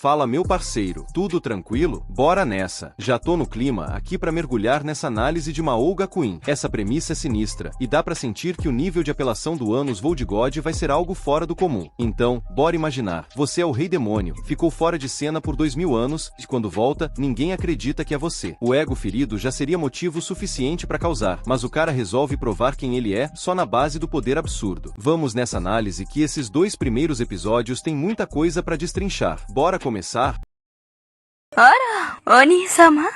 Fala meu parceiro, tudo tranquilo? Bora nessa! Já tô no clima aqui pra mergulhar nessa análise de Mao Gakuin. Essa premissa é sinistra, e dá pra sentir que o nível de apelação do Anos Voldgod vai ser algo fora do comum. Então, bora imaginar, você é o Rei Demônio, ficou fora de cena por 2000 anos, e quando volta, ninguém acredita que é você. O ego ferido já seria motivo suficiente pra causar, mas o cara resolve provar quem ele é, só na base do poder absurdo. Vamos nessa análise que esses dois primeiros episódios têm muita coisa pra destrinchar. Bora começar? Ora, Oni-sama.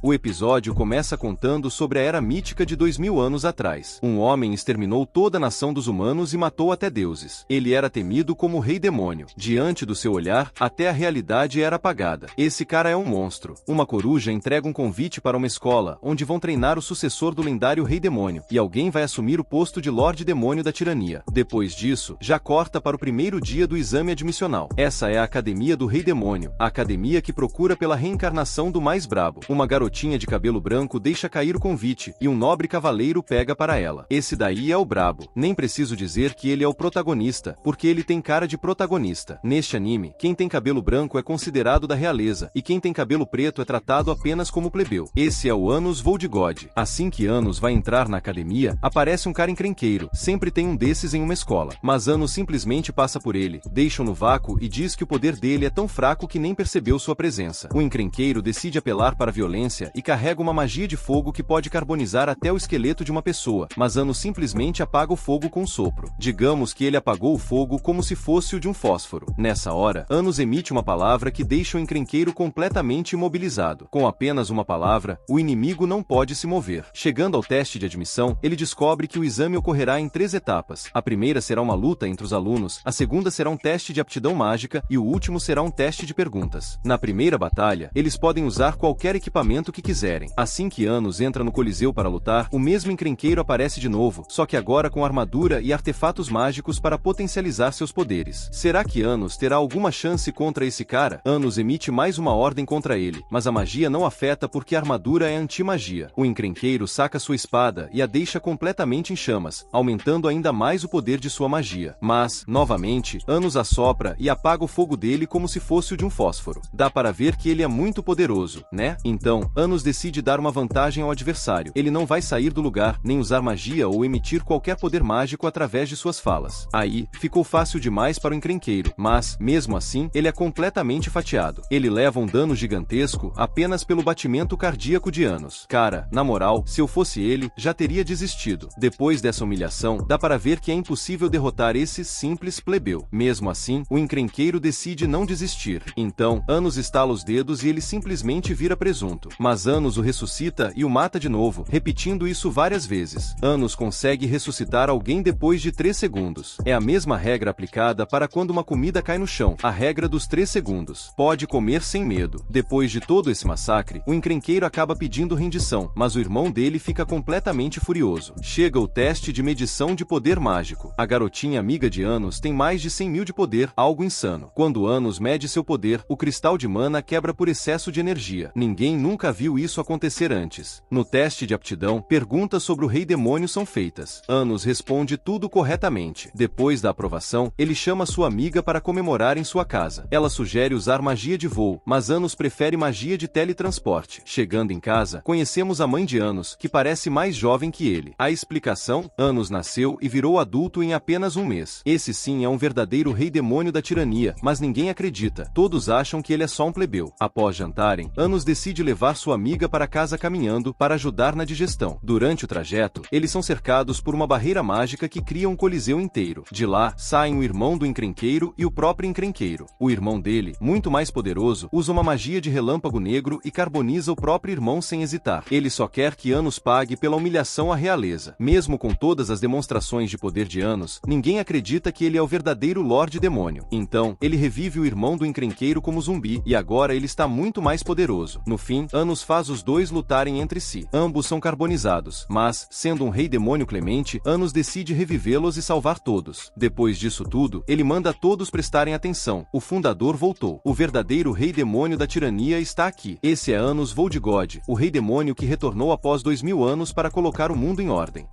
O episódio começa contando sobre a Era Mítica de 2000 anos atrás. Um homem exterminou toda a nação dos humanos e matou até deuses. Ele era temido como Rei Demônio. Diante do seu olhar, até a realidade era apagada. Esse cara é um monstro. Uma coruja entrega um convite para uma escola, onde vão treinar o sucessor do lendário Rei Demônio, e alguém vai assumir o posto de Lorde Demônio da Tirania. Depois disso, já corta para o primeiro dia do exame admissional. Essa é a Academia do Rei Demônio, a academia que procura pela reencarnação do mais brabo. Uma garotinha de cabelo branco deixa cair o convite, e um nobre cavaleiro pega para ela. Esse daí é o brabo. Nem preciso dizer que ele é o protagonista, porque ele tem cara de protagonista. Neste anime, quem tem cabelo branco é considerado da realeza, e quem tem cabelo preto é tratado apenas como plebeu. Esse é o Anos Voldgod. Assim que Anos vai entrar na academia, aparece um cara encrenqueiro. Sempre tem um desses em uma escola. Mas Anos simplesmente passa por ele, deixa-o no vácuo e diz que o poder dele é tão fraco que nem percebeu sua presença. O encrenqueiro decide apelar para a violência e carrega uma magia de fogo que pode carbonizar até o esqueleto de uma pessoa, mas Anos simplesmente apaga o fogo com um sopro. Digamos que ele apagou o fogo como se fosse o de um fósforo. Nessa hora, Anos emite uma palavra que deixa o encrenqueiro completamente imobilizado. Com apenas uma palavra, o inimigo não pode se mover. Chegando ao teste de admissão, ele descobre que o exame ocorrerá em 3 etapas. A primeira será uma luta entre os alunos, a segunda será um teste de aptidão mágica e o último será um teste de perguntas. Na primeira batalha, eles podem usar qualquer equipamento que quiserem. Assim que Anos entra no Coliseu para lutar, o mesmo encrenqueiro aparece de novo, só que agora com armadura e artefatos mágicos para potencializar seus poderes. Será que Anos terá alguma chance contra esse cara? Anos emite mais uma ordem contra ele, mas a magia não afeta porque a armadura é anti-magia. O encrenqueiro saca sua espada e a deixa completamente em chamas, aumentando ainda mais o poder de sua magia. Mas, novamente, Anos assopra e apaga o fogo dele como se fosse o de um fósforo. Dá para ver que ele é muito poderoso, né? Então, Anos decide dar uma vantagem ao adversário. Ele não vai sair do lugar, nem usar magia ou emitir qualquer poder mágico através de suas falas. Aí, ficou fácil demais para o encrenqueiro, mas, mesmo assim, ele é completamente fatiado. Ele leva um dano gigantesco apenas pelo batimento cardíaco de Anos. Cara, na moral, se eu fosse ele, já teria desistido. Depois dessa humilhação, dá para ver que é impossível derrotar esse simples plebeu. Mesmo assim, o encrenqueiro decide não desistir. Então, Anos estala os dedos e ele simplesmente vira presunto. Mas Anos o ressuscita e o mata de novo, repetindo isso várias vezes. Anos consegue ressuscitar alguém depois de 3 segundos. É a mesma regra aplicada para quando uma comida cai no chão, a regra dos 3 segundos. Pode comer sem medo. Depois de todo esse massacre, o encrenqueiro acaba pedindo rendição, mas o irmão dele fica completamente furioso. Chega o teste de medição de poder mágico. A garotinha amiga de Anos tem mais de 100 mil de poder, algo insano. Quando Anos mede seu poder, o cristal de mana quebra por excesso de energia. Ninguém nunca viu isso acontecer antes. No teste de aptidão, perguntas sobre o Rei Demônio são feitas. Anos responde tudo corretamente. Depois da aprovação, ele chama sua amiga para comemorar em sua casa. Ela sugere usar magia de voo, mas Anos prefere magia de teletransporte. Chegando em casa, conhecemos a mãe de Anos, que parece mais jovem que ele. A explicação? Anos nasceu e virou adulto em apenas um mês. Esse sim é um verdadeiro Rei Demônio da Tirania, mas ninguém acredita. Todos acham que ele é só um plebeu. Após jantarem, Anos decide levar sua amiga para casa caminhando para ajudar na digestão. Durante o trajeto, eles são cercados por uma barreira mágica que cria um coliseu inteiro. De lá, saem o irmão do encrenqueiro e o próprio encrenqueiro. O irmão dele, muito mais poderoso, usa uma magia de relâmpago negro e carboniza o próprio irmão sem hesitar. Ele só quer que Anos pague pela humilhação à realeza. Mesmo com todas as demonstrações de poder de Anos, ninguém acredita que ele é o verdadeiro Lorde Demônio. Então, ele revive o irmão do encrenqueiro como zumbi, e agora ele está muito mais poderoso. No fim, Anos faz os dois lutarem entre si. Ambos são carbonizados, mas, sendo um Rei Demônio clemente, Anos decide revivê-los e salvar todos. Depois disso tudo, ele manda todos prestarem atenção. O fundador voltou. O verdadeiro Rei Demônio da Tirania está aqui. Esse é Anos Voldgod, o Rei Demônio que retornou após 2000 anos para colocar o mundo em ordem.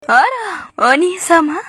Ora, Oni-sama.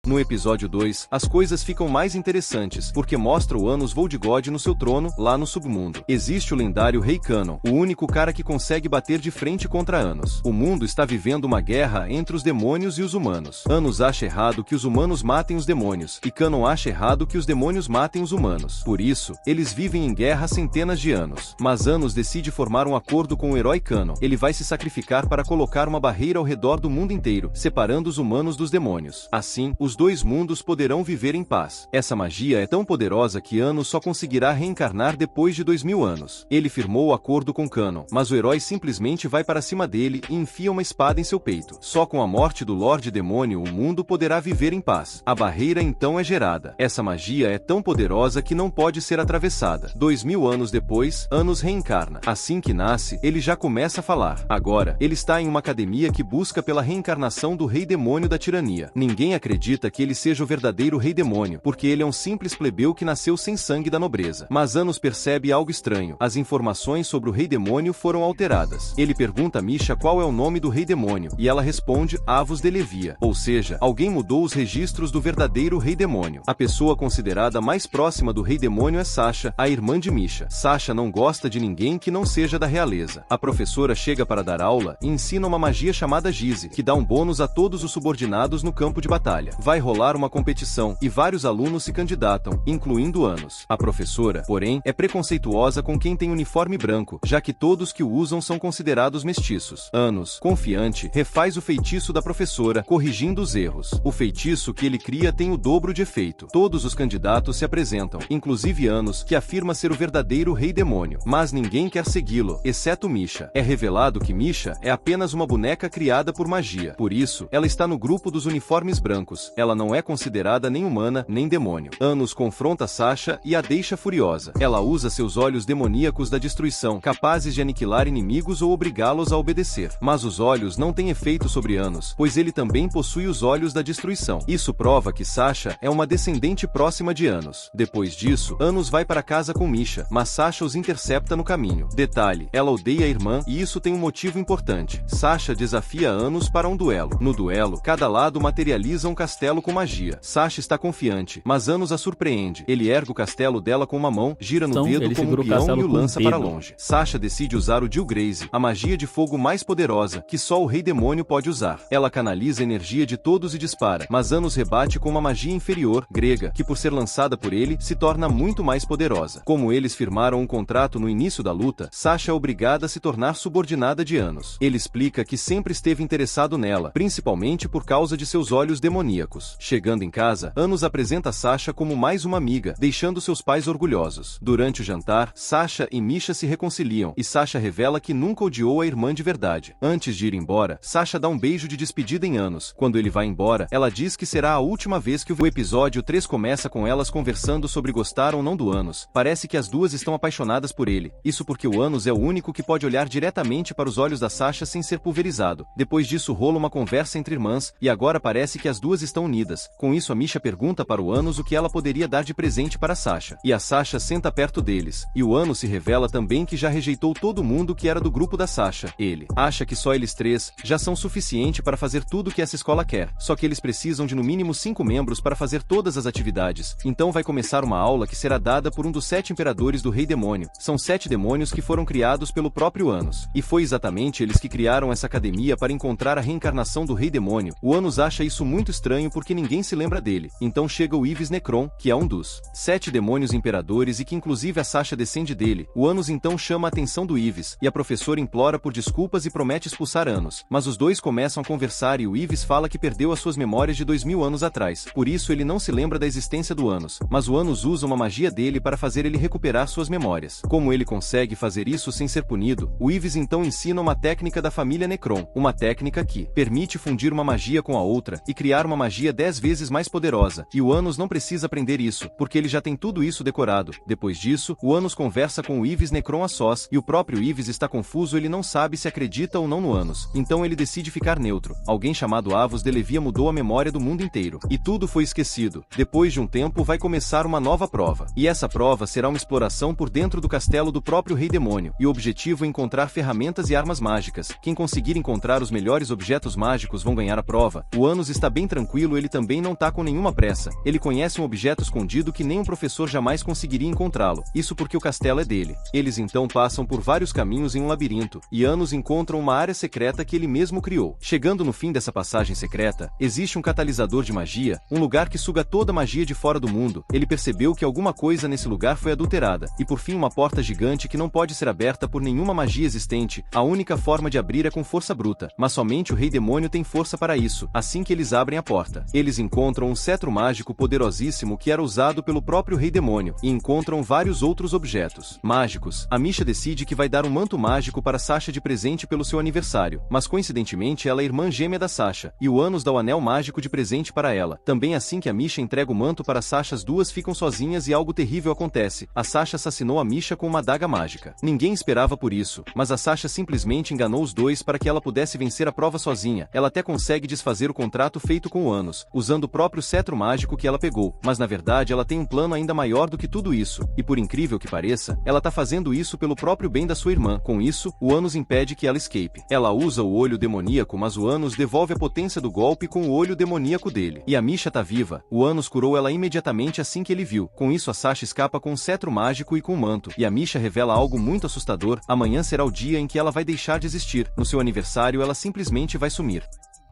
No episódio 2, as coisas ficam mais interessantes, porque mostra o Anos Voldigod no seu trono, lá no submundo. Existe o lendário Rei Canon, o único cara que consegue bater de frente contra Anos. O mundo está vivendo uma guerra entre os demônios e os humanos. Anos acha errado que os humanos matem os demônios, e Canon acha errado que os demônios matem os humanos. Por isso, eles vivem em guerra há centenas de anos. Mas Anos decide formar um acordo com o herói Canon. Ele vai se sacrificar para colocar uma barreira ao redor do mundo inteiro, separando os humanos dos demônios. Assim, os dois mundos poderão viver em paz. Essa magia é tão poderosa que Anos só conseguirá reencarnar depois de 2000 anos. Ele firmou o acordo com Canon, mas o herói simplesmente vai para cima dele e enfia uma espada em seu peito. Só com a morte do Lorde Demônio o mundo poderá viver em paz. A barreira então é gerada. Essa magia é tão poderosa que não pode ser atravessada. 2000 anos depois, Anos reencarna. Assim que nasce, ele já começa a falar. Agora, ele está em uma academia que busca pela reencarnação do Rei Demônio da Tirania. Ninguém acredita que ele seja o verdadeiro Rei Demônio, porque ele é um simples plebeu que nasceu sem sangue da nobreza. Mas Anos percebe algo estranho. As informações sobre o Rei Demônio foram alteradas. Ele pergunta a Misha qual é o nome do Rei Demônio, e ela responde Avos de Levia. Ou seja, alguém mudou os registros do verdadeiro Rei Demônio. A pessoa considerada mais próxima do Rei Demônio é Sasha, a irmã de Misha. Sasha não gosta de ninguém que não seja da realeza. A professora chega para dar aula e ensina uma magia chamada Gize, que dá um bônus a todos os subordinados no campo de batalha. Vai rolar uma competição, e vários alunos se candidatam, incluindo Anos. A professora, porém, é preconceituosa com quem tem uniforme branco, já que todos que o usam são considerados mestiços. Anos, confiante, refaz o feitiço da professora, corrigindo os erros. O feitiço que ele cria tem o dobro de efeito. Todos os candidatos se apresentam, inclusive Anos, que afirma ser o verdadeiro Rei Demônio. Mas ninguém quer segui-lo, exceto Misha. É revelado que Misha é apenas uma boneca criada por magia. Por isso, ela está no grupo dos uniformes brancos. Ela não é considerada nem humana, nem demônio. Anos confronta Sasha e a deixa furiosa. Ela usa seus olhos demoníacos da destruição, capazes de aniquilar inimigos ou obrigá-los a obedecer. Mas os olhos não têm efeito sobre Anos, pois ele também possui os olhos da destruição. Isso prova que Sasha é uma descendente próxima de Anos. Depois disso, Anos vai para casa com Misha, mas Sasha os intercepta no caminho. Detalhe, ela odeia a irmã e isso tem um motivo importante. Sasha desafia Anos para um duelo. No duelo, cada lado materializa um castelo com magia. Sasha está confiante, mas Anos a surpreende. Ele ergue o castelo dela com uma mão, gira no dedo como um peão e o lança para longe. Sasha decide usar o Dilgraze, a magia de fogo mais poderosa, que só o Rei Demônio pode usar. Ela canaliza a energia de todos e dispara, mas Anos rebate com uma magia inferior, grega, que por ser lançada por ele, se torna muito mais poderosa. Como eles firmaram um contrato no início da luta, Sasha é obrigada a se tornar subordinada de Anos. Ele explica que sempre esteve interessado nela, principalmente por causa de seus olhos demoníacos. Chegando em casa, Anos apresenta Sasha como mais uma amiga, deixando seus pais orgulhosos. Durante o jantar, Sasha e Misha se reconciliam, e Sasha revela que nunca odiou a irmã de verdade. Antes de ir embora, Sasha dá um beijo de despedida em Anos. Quando ele vai embora, ela diz que será a última vez que o episódio 3 começa com elas conversando sobre gostar ou não do Anos. Parece que as duas estão apaixonadas por ele. Isso porque o Anos é o único que pode olhar diretamente para os olhos da Sasha sem ser pulverizado. Depois disso rola uma conversa entre irmãs, e agora parece que as duas estão unidas. Com isso a Misha pergunta para o Anos o que ela poderia dar de presente para Sasha. E a Sasha senta perto deles. E o Anos se revela também que já rejeitou todo mundo que era do grupo da Sasha. Ele acha que só eles três já são suficiente para fazer tudo que essa escola quer. Só que eles precisam de no mínimo 5 membros para fazer todas as atividades. Então vai começar uma aula que será dada por um dos 7 imperadores do Rei Demônio. São 7 demônios que foram criados pelo próprio Anos. E foi exatamente eles que criaram essa academia para encontrar a reencarnação do Rei Demônio. O Anos acha isso muito estranho porque ninguém se lembra dele. Então chega o Ives Necron, que é um dos 7 demônios imperadores e que inclusive a Sasha descende dele. O Anos então chama a atenção do Ives, e a professora implora por desculpas e promete expulsar Anos. Mas os dois começam a conversar e o Ives fala que perdeu as suas memórias de 2000 anos atrás. Por isso ele não se lembra da existência do Anos. Mas o Anos usa uma magia dele para fazer ele recuperar suas memórias. Como ele consegue fazer isso sem ser punido, o Ives então ensina uma técnica da família Necron. Uma técnica que permite fundir uma magia com a outra e criar uma magia 10 vezes mais poderosa. E o Anos não precisa aprender isso, porque ele já tem tudo isso decorado. Depois disso, o Anos conversa com o Ives Necron a sós, e o próprio Ives está confuso, ele não sabe se acredita ou não no Anos. Então ele decide ficar neutro. Alguém chamado Avos de Levia mudou a memória do mundo inteiro. E tudo foi esquecido. Depois de um tempo vai começar uma nova prova. E essa prova será uma exploração por dentro do castelo do próprio Rei Demônio. E o objetivo é encontrar ferramentas e armas mágicas. Quem conseguir encontrar os melhores objetos mágicos vão ganhar a prova. O Anos está bem tranquilo tranquilo, ele também não tá com nenhuma pressa. Ele conhece um objeto escondido que nem um professor jamais conseguiria encontrá-lo. Isso porque o castelo é dele. Eles então passam por vários caminhos em um labirinto, e Anos encontram uma área secreta que ele mesmo criou. Chegando no fim dessa passagem secreta, existe um catalisador de magia, um lugar que suga toda a magia de fora do mundo. Ele percebeu que alguma coisa nesse lugar foi adulterada, e por fim uma porta gigante que não pode ser aberta por nenhuma magia existente. A única forma de abrir é com força bruta, mas somente o Rei Demônio tem força para isso. Assim que eles abrem a porta, eles encontram um cetro mágico poderosíssimo que era usado pelo próprio Rei Demônio, e encontram vários outros objetos mágicos. A Misha decide que vai dar um manto mágico para Sasha de presente pelo seu aniversário, mas coincidentemente ela é irmã gêmea da Sasha, e o Anos dá o anel mágico de presente para ela. Também assim que a Misha entrega o manto para Sasha, as duas ficam sozinhas e algo terrível acontece. A Sasha assassinou a Misha com uma adaga mágica. Ninguém esperava por isso, mas a Sasha simplesmente enganou os dois para que ela pudesse vencer a prova sozinha. Ela até consegue desfazer o contrato feito com o Anos, usando o próprio cetro mágico que ela pegou, mas na verdade ela tem um plano ainda maior do que tudo isso, e por incrível que pareça, ela tá fazendo isso pelo próprio bem da sua irmã. Com isso, o Anos impede que ela escape. Ela usa o olho demoníaco, mas o Anos devolve a potência do golpe com o olho demoníaco dele. E a Misha tá viva. O Anos curou ela imediatamente assim que ele viu. Com isso a Sasha escapa com um cetro mágico e com o manto. E a Misha revela algo muito assustador: amanhã será o dia em que ela vai deixar de existir. No seu aniversário ela simplesmente vai sumir.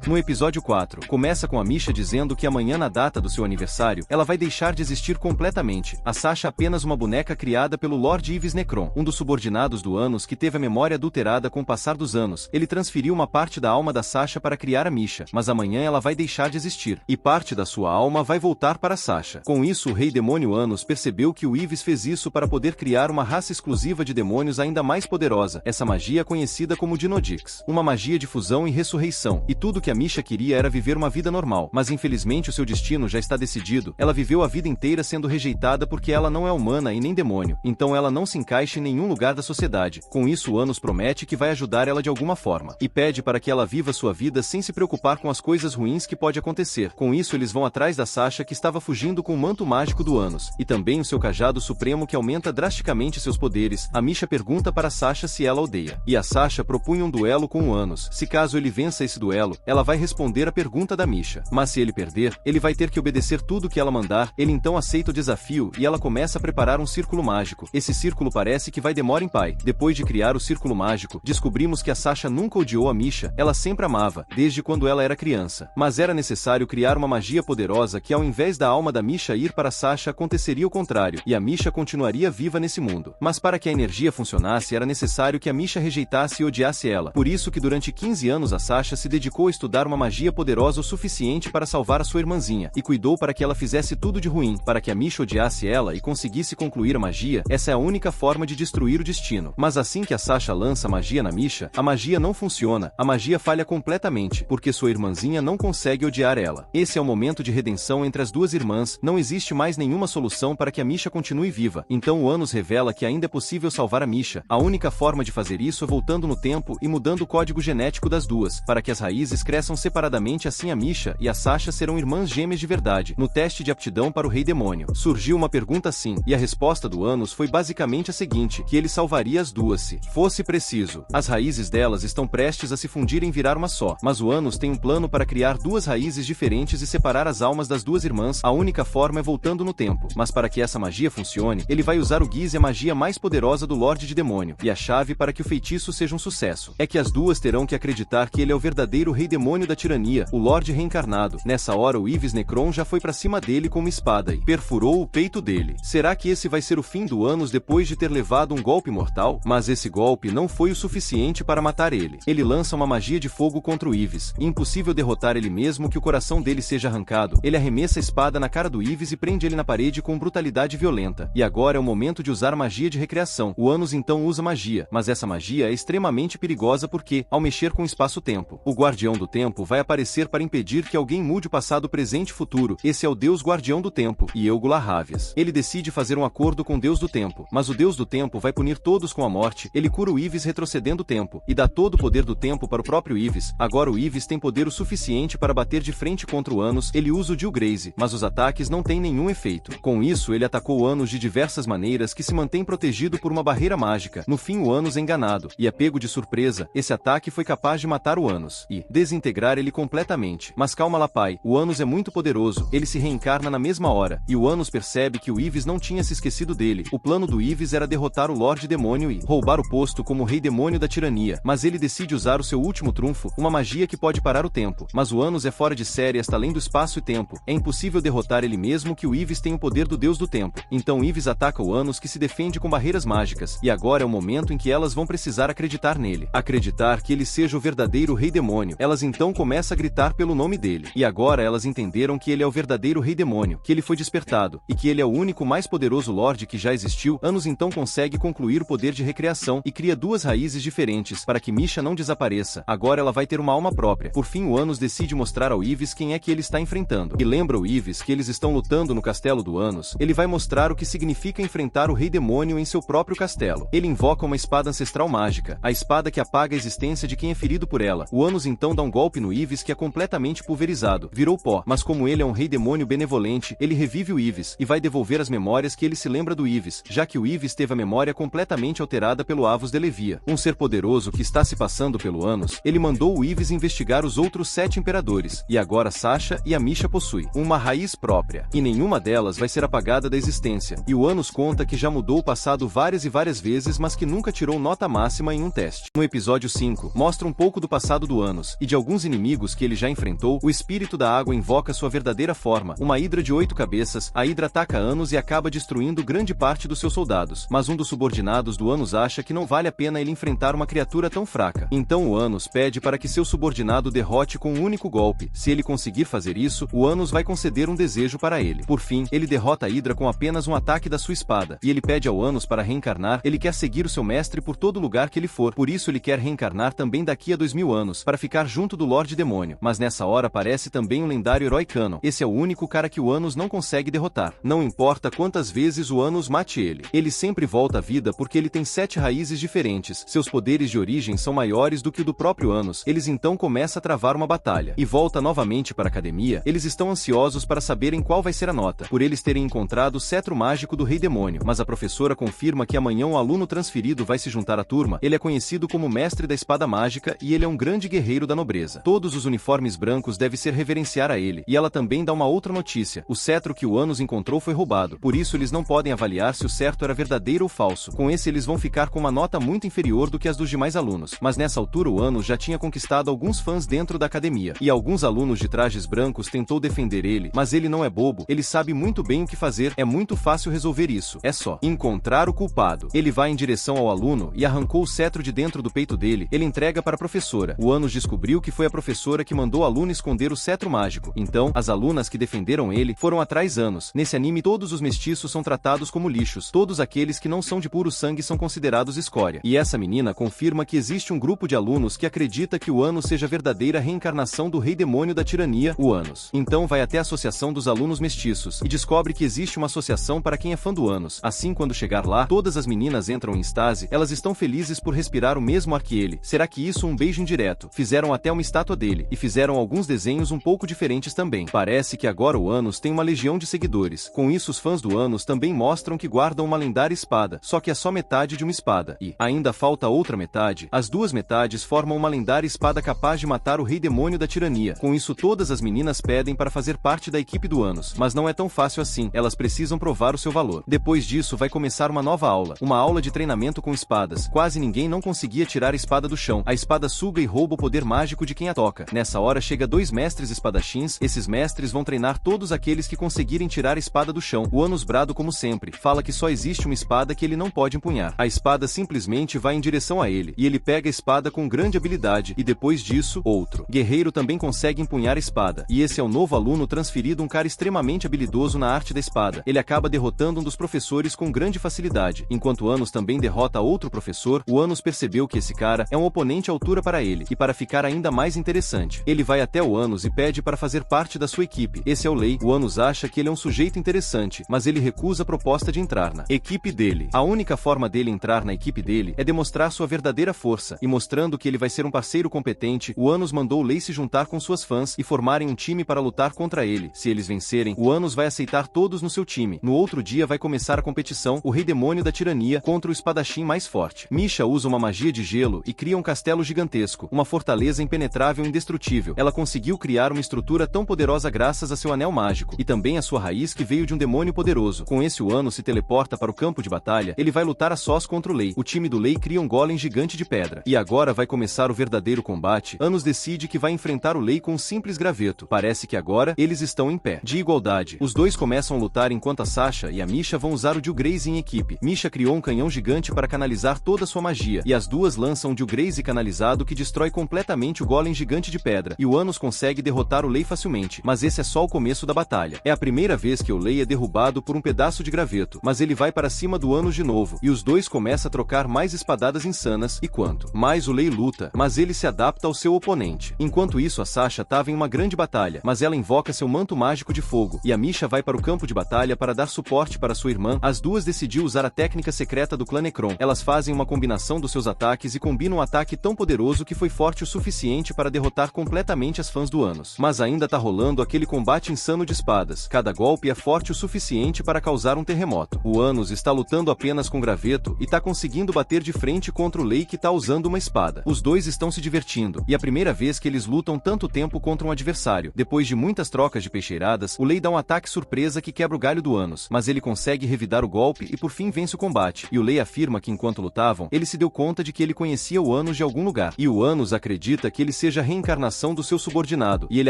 No episódio 4, começa com a Misha dizendo que amanhã, na data do seu aniversário, ela vai deixar de existir completamente. A Sasha é apenas uma boneca criada pelo Lord Yves Necron, um dos subordinados do Anos que teve a memória adulterada com o passar dos anos. Ele transferiu uma parte da alma da Sasha para criar a Misha, mas amanhã ela vai deixar de existir, e parte da sua alma vai voltar para Sasha. Com isso, o Rei Demônio Anos percebeu que o Yves fez isso para poder criar uma raça exclusiva de demônios ainda mais poderosa. Essa magia é conhecida como Dinodix, uma magia de fusão e ressurreição, e tudo que a Misha queria era viver uma vida normal, mas infelizmente o seu destino já está decidido. Ela viveu a vida inteira sendo rejeitada porque ela não é humana e nem demônio, então ela não se encaixa em nenhum lugar da sociedade. Com isso, Anos promete que vai ajudar ela de alguma forma, e pede para que ela viva sua vida sem se preocupar com as coisas ruins que pode acontecer. Com isso, eles vão atrás da Sasha, que estava fugindo com o manto mágico do Anos, e também o seu cajado supremo que aumenta drasticamente seus poderes. A Misha pergunta para Sasha se ela odeia, e a Sasha propunha um duelo com o Anos. Se caso ele vença esse duelo, ela vai responder a pergunta da Misha, mas se ele perder, ele vai ter que obedecer tudo que ela mandar. Ele então aceita o desafio e ela começa a preparar um círculo mágico. Esse círculo parece que vai demorar em pai. Depois de criar o círculo mágico, descobrimos que a Sasha nunca odiou a Misha, ela sempre amava, desde quando ela era criança. Mas era necessário criar uma magia poderosa que, ao invés da alma da Misha ir para Sasha, aconteceria o contrário, e a Misha continuaria viva nesse mundo. Mas para que a energia funcionasse, era necessário que a Misha rejeitasse e odiasse ela. Por isso que durante 15 anos a Sasha se dedicou a estudar uma magia poderosa o suficiente para salvar a sua irmãzinha, e cuidou para que ela fizesse tudo de ruim, para que a Misha odiasse ela e conseguisse concluir a magia. Essa é a única forma de destruir o destino. Mas assim que a Sasha lança a magia na Misha, a magia não funciona, a magia falha completamente, porque sua irmãzinha não consegue odiar ela. Esse é o momento de redenção entre as duas irmãs. Não existe mais nenhuma solução para que a Misha continue viva, então o Anos revela que ainda é possível salvar a Misha. A única forma de fazer isso é voltando no tempo e mudando o código genético das duas, para que as raízes cresçam separadamente. Assim a Misha e a Sasha serão irmãs gêmeas de verdade. No teste de aptidão para o Rei Demônio, surgiu uma pergunta assim, e a resposta do Anos foi basicamente a seguinte: que ele salvaria as duas se fosse preciso. As raízes delas estão prestes a se fundir em virar uma só, mas o Anos tem um plano para criar duas raízes diferentes e separar as almas das duas irmãs. A única forma é voltando no tempo, mas para que essa magia funcione, ele vai usar o Giz, a magia mais poderosa do Lorde de Demônio, e a chave para que o feitiço seja um sucesso é que as duas terão que acreditar que ele é o verdadeiro Rei Demônio da tirania, o Lorde reencarnado. Nessa hora o Yves Necron já foi pra cima dele com uma espada e perfurou o peito dele. Será que esse vai ser o fim do Anos depois de ter levado um golpe mortal? Mas esse golpe não foi o suficiente para matar ele. Ele lança uma magia de fogo contra o Yves. Impossível derrotar ele mesmo que o coração dele seja arrancado. Ele arremessa a espada na cara do Yves e prende ele na parede com brutalidade violenta. E agora é o momento de usar magia de recriação. O Anos então usa magia, mas essa magia é extremamente perigosa porque, ao mexer com o espaço-tempo, o Guardião do Tempo vai aparecer para impedir que alguém mude o passado, presente e futuro. Esse é o Deus Guardião do Tempo, Ieugula-Havias. Ele decide fazer um acordo com o Deus do Tempo, mas o Deus do Tempo vai punir todos com a morte. Ele cura o Yves retrocedendo o tempo, e dá todo o poder do tempo para o próprio Yves. Agora o Yves tem poder o suficiente para bater de frente contra o Anos. Ele usa o Jill Grace, mas os ataques não têm nenhum efeito. Com isso ele atacou o Anos de diversas maneiras, que se mantém protegido por uma barreira mágica. No fim o Anos é enganado, e é pego de surpresa. Esse ataque foi capaz de matar o Anos, e, desintegrar ele completamente. Mas calma lá, pai, o Anos é muito poderoso, ele se reencarna na mesma hora, e o Anos percebe que o Ives não tinha se esquecido dele. O plano do Ives era derrotar o Lorde Demônio e roubar o posto como Rei Demônio da Tirania, mas ele decide usar o seu último trunfo, uma magia que pode parar o tempo. Mas o Anos é fora de série, está além do espaço e tempo. É impossível derrotar ele mesmo que o Ives tem o poder do Deus do Tempo. Então Ives ataca o Anos, que se defende com barreiras mágicas, e agora é o momento em que elas vão precisar acreditar nele. Acreditar que ele seja o verdadeiro Rei Demônio. Elas então começam a gritar pelo nome dele. E agora elas entenderam que ele é o verdadeiro Rei Demônio, que ele foi despertado, e que ele é o único mais poderoso Lorde que já existiu. Anos então consegue concluir o poder de recriação e cria duas raízes diferentes para que Misha não desapareça. Agora ela vai ter uma alma própria. Por fim, o Anos decide mostrar ao Ives quem é que ele está enfrentando. E lembra o Ives que eles estão lutando no castelo do Anos. Ele vai mostrar o que significa enfrentar o Rei Demônio em seu próprio castelo. Ele invoca uma espada ancestral mágica, a espada que apaga a existência de quem é ferido por ela. O Anos então dá um golpe no Ives que é completamente pulverizado. Virou pó. Mas como ele é um Rei Demônio benevolente, ele revive o Ives e vai devolver as memórias que ele se lembra do Ives, já que o Ives teve a memória completamente alterada pelo Avos de Levia, um ser poderoso que está se passando pelo Anos. Ele mandou o Ives investigar os outros 7 imperadores, e agora Sasha e a Misha possuem uma raiz própria, e nenhuma delas vai ser apagada da existência. E o Anos conta que já mudou o passado várias e várias vezes, mas que nunca tirou nota máxima em um teste. No episódio 5, mostra um pouco do passado do Anos, e de alguns inimigos que ele já enfrentou. O espírito da água invoca sua verdadeira forma, uma hidra de 8 cabeças. A hidra ataca Anos e acaba destruindo grande parte dos seus soldados, mas um dos subordinados do Anos acha que não vale a pena ele enfrentar uma criatura tão fraca. Então o Anos pede para que seu subordinado derrote com um único golpe. Se ele conseguir fazer isso, o Anos vai conceder um desejo para ele. Por fim, ele derrota a hidra com apenas um ataque da sua espada, e ele pede ao Anos para reencarnar. Ele quer seguir o seu mestre por todo lugar que ele for, por isso ele quer reencarnar também daqui a 2000 anos, para ficar junto do Lorde Demônio. Mas nessa hora aparece também um lendário herói Canon. Esse é o único cara que o Anos não consegue derrotar. Não importa quantas vezes o Anos mate ele sempre volta à vida porque ele tem 7 raízes diferentes. Seus poderes de origem são maiores do que o do próprio Anos. Eles então começam a travar uma batalha, e volta novamente para a academia. Eles estão ansiosos para saberem qual vai ser a nota, por eles terem encontrado o cetro mágico do Rei Demônio. Mas a professora confirma que amanhã um aluno transferido vai se juntar à turma. Ele é conhecido como Mestre da Espada Mágica, e ele é um grande guerreiro da nobreza. Todos os uniformes brancos devem ser reverenciar a ele. E ela também dá uma outra notícia: o cetro que o Anos encontrou foi roubado, por isso eles não podem avaliar se o certo era verdadeiro ou falso. Com esse eles vão ficar com uma nota muito inferior do que as dos demais alunos. Mas nessa altura o Anos já tinha conquistado alguns fãs dentro da academia, e alguns alunos de trajes brancos tentou defender ele, mas ele não é bobo, ele sabe muito bem o que fazer. É muito fácil resolver isso, é só encontrar o culpado. Ele vai em direção ao aluno e arrancou o cetro de dentro do peito dele. Ele entrega para a professora. O Anos descobriu que foi a professora que mandou o aluno esconder o cetro mágico. Então, as alunas que defenderam ele foram atrás Anos. Nesse anime todos os mestiços são tratados como lixos. Todos aqueles que não são de puro sangue são considerados escória. E essa menina confirma que existe um grupo de alunos que acredita que o Anos seja a verdadeira reencarnação do Rei Demônio da Tirania, o Anos. Então vai até a associação dos alunos mestiços e descobre que existe uma associação para quem é fã do Anos. Assim, quando chegar lá, todas as meninas entram em estase. Elas estão felizes por respirar o mesmo ar que ele. Será que isso um beijo indireto? Fizeram até uma estátua dele e fizeram alguns desenhos um pouco diferentes também. Parece que agora o Anos tem uma legião de seguidores. Com isso, os fãs do Anos também mostram que guardam uma lendária espada, só que é só metade de uma espada. E ainda falta outra metade. As duas metades formam uma lendária espada capaz de matar o Rei Demônio da Tirania. Com isso, todas as meninas pedem para fazer parte da equipe do Anos. Mas não é tão fácil assim. Elas precisam provar o seu valor. Depois disso, vai começar uma nova aula. Uma aula de treinamento com espadas. Quase ninguém não conseguia tirar a espada do chão. A espada suga e rouba o poder mágico de quem a toca. Nessa hora chega 2 mestres espadachins. Esses mestres vão treinar todos aqueles que conseguirem tirar a espada do chão. O Anos brado como sempre. Fala que só existe uma espada que ele não pode empunhar. A espada simplesmente vai em direção a ele. E ele pega a espada com grande habilidade. E depois disso, outro guerreiro também consegue empunhar a espada. E esse é o novo aluno transferido, um cara extremamente habilidoso na arte da espada. Ele acaba derrotando um dos professores com grande facilidade. Enquanto Anos também derrota outro professor, o Anos percebeu que esse cara é um oponente à altura para ele. E para ficar ainda mais interessante, ele vai até o Anos e pede para fazer parte da sua equipe. Esse é o Lei. O Anos acha que ele é um sujeito interessante, mas ele recusa a proposta de entrar na equipe dele. A única forma dele entrar na equipe dele é demonstrar sua verdadeira força, e mostrando que ele vai ser um parceiro competente, o Anos mandou o Lei se juntar com suas fãs e formarem um time para lutar contra ele. Se eles vencerem, o Anos vai aceitar todos no seu time. No outro dia vai começar a competição, o Rei Demônio da Tirania contra o espadachim mais forte. Misha usa uma magia de gelo e cria um castelo gigantesco, uma fortaleza impenetrável impenetrável e indestrutível. Ela conseguiu criar uma estrutura tão poderosa graças a seu anel mágico, e também a sua raiz que veio de um demônio poderoso. Com esse, o Anos se teleporta para o campo de batalha. Ele vai lutar a sós contra o Lei. O time do Lei cria um golem gigante de pedra. E agora vai começar o verdadeiro combate. Anos decide que vai enfrentar o Lei com um simples graveto. Parece que agora, eles estão em pé de igualdade. Os dois começam a lutar enquanto a Sasha e a Misha vão usar o Gilgraze em equipe. Misha criou um canhão gigante para canalizar toda sua magia, e as duas lançam o Gilgraze canalizado que destrói completamente o golem gigante de pedra, e o Anos consegue derrotar o Lei facilmente. Mas esse é só o começo da batalha. É a primeira vez que o Lei é derrubado por um pedaço de graveto, mas ele vai para cima do Anos de novo, e os dois começam a trocar mais espadadas insanas, e quanto mais o Lei luta, mas ele se adapta ao seu oponente. Enquanto isso, a Sasha estava em uma grande batalha, mas ela invoca seu manto mágico de fogo, e a Misha vai para o campo de batalha para dar suporte para sua irmã. As duas decidiu usar a técnica secreta do clã Necron. Elas fazem uma combinação dos seus ataques e combinam um ataque tão poderoso que foi forte o suficiente para derrotar completamente as fãs do Anos. Mas ainda tá rolando aquele combate insano de espadas. Cada golpe é forte o suficiente para causar um terremoto. O Anos está lutando apenas com graveto e tá conseguindo bater de frente contra o Lei que tá usando uma espada. Os dois estão se divertindo, e é a primeira vez que eles lutam tanto tempo contra um adversário. Depois de muitas trocas de peixeiradas, o Lei dá um ataque surpresa que quebra o galho do Anos, mas ele consegue revidar o golpe e por fim vence o combate. E o Lei afirma que enquanto lutavam, ele se deu conta de que ele conhecia o Anos de algum lugar. E o Anos acredita que ele seja a reencarnação do seu subordinado, e ele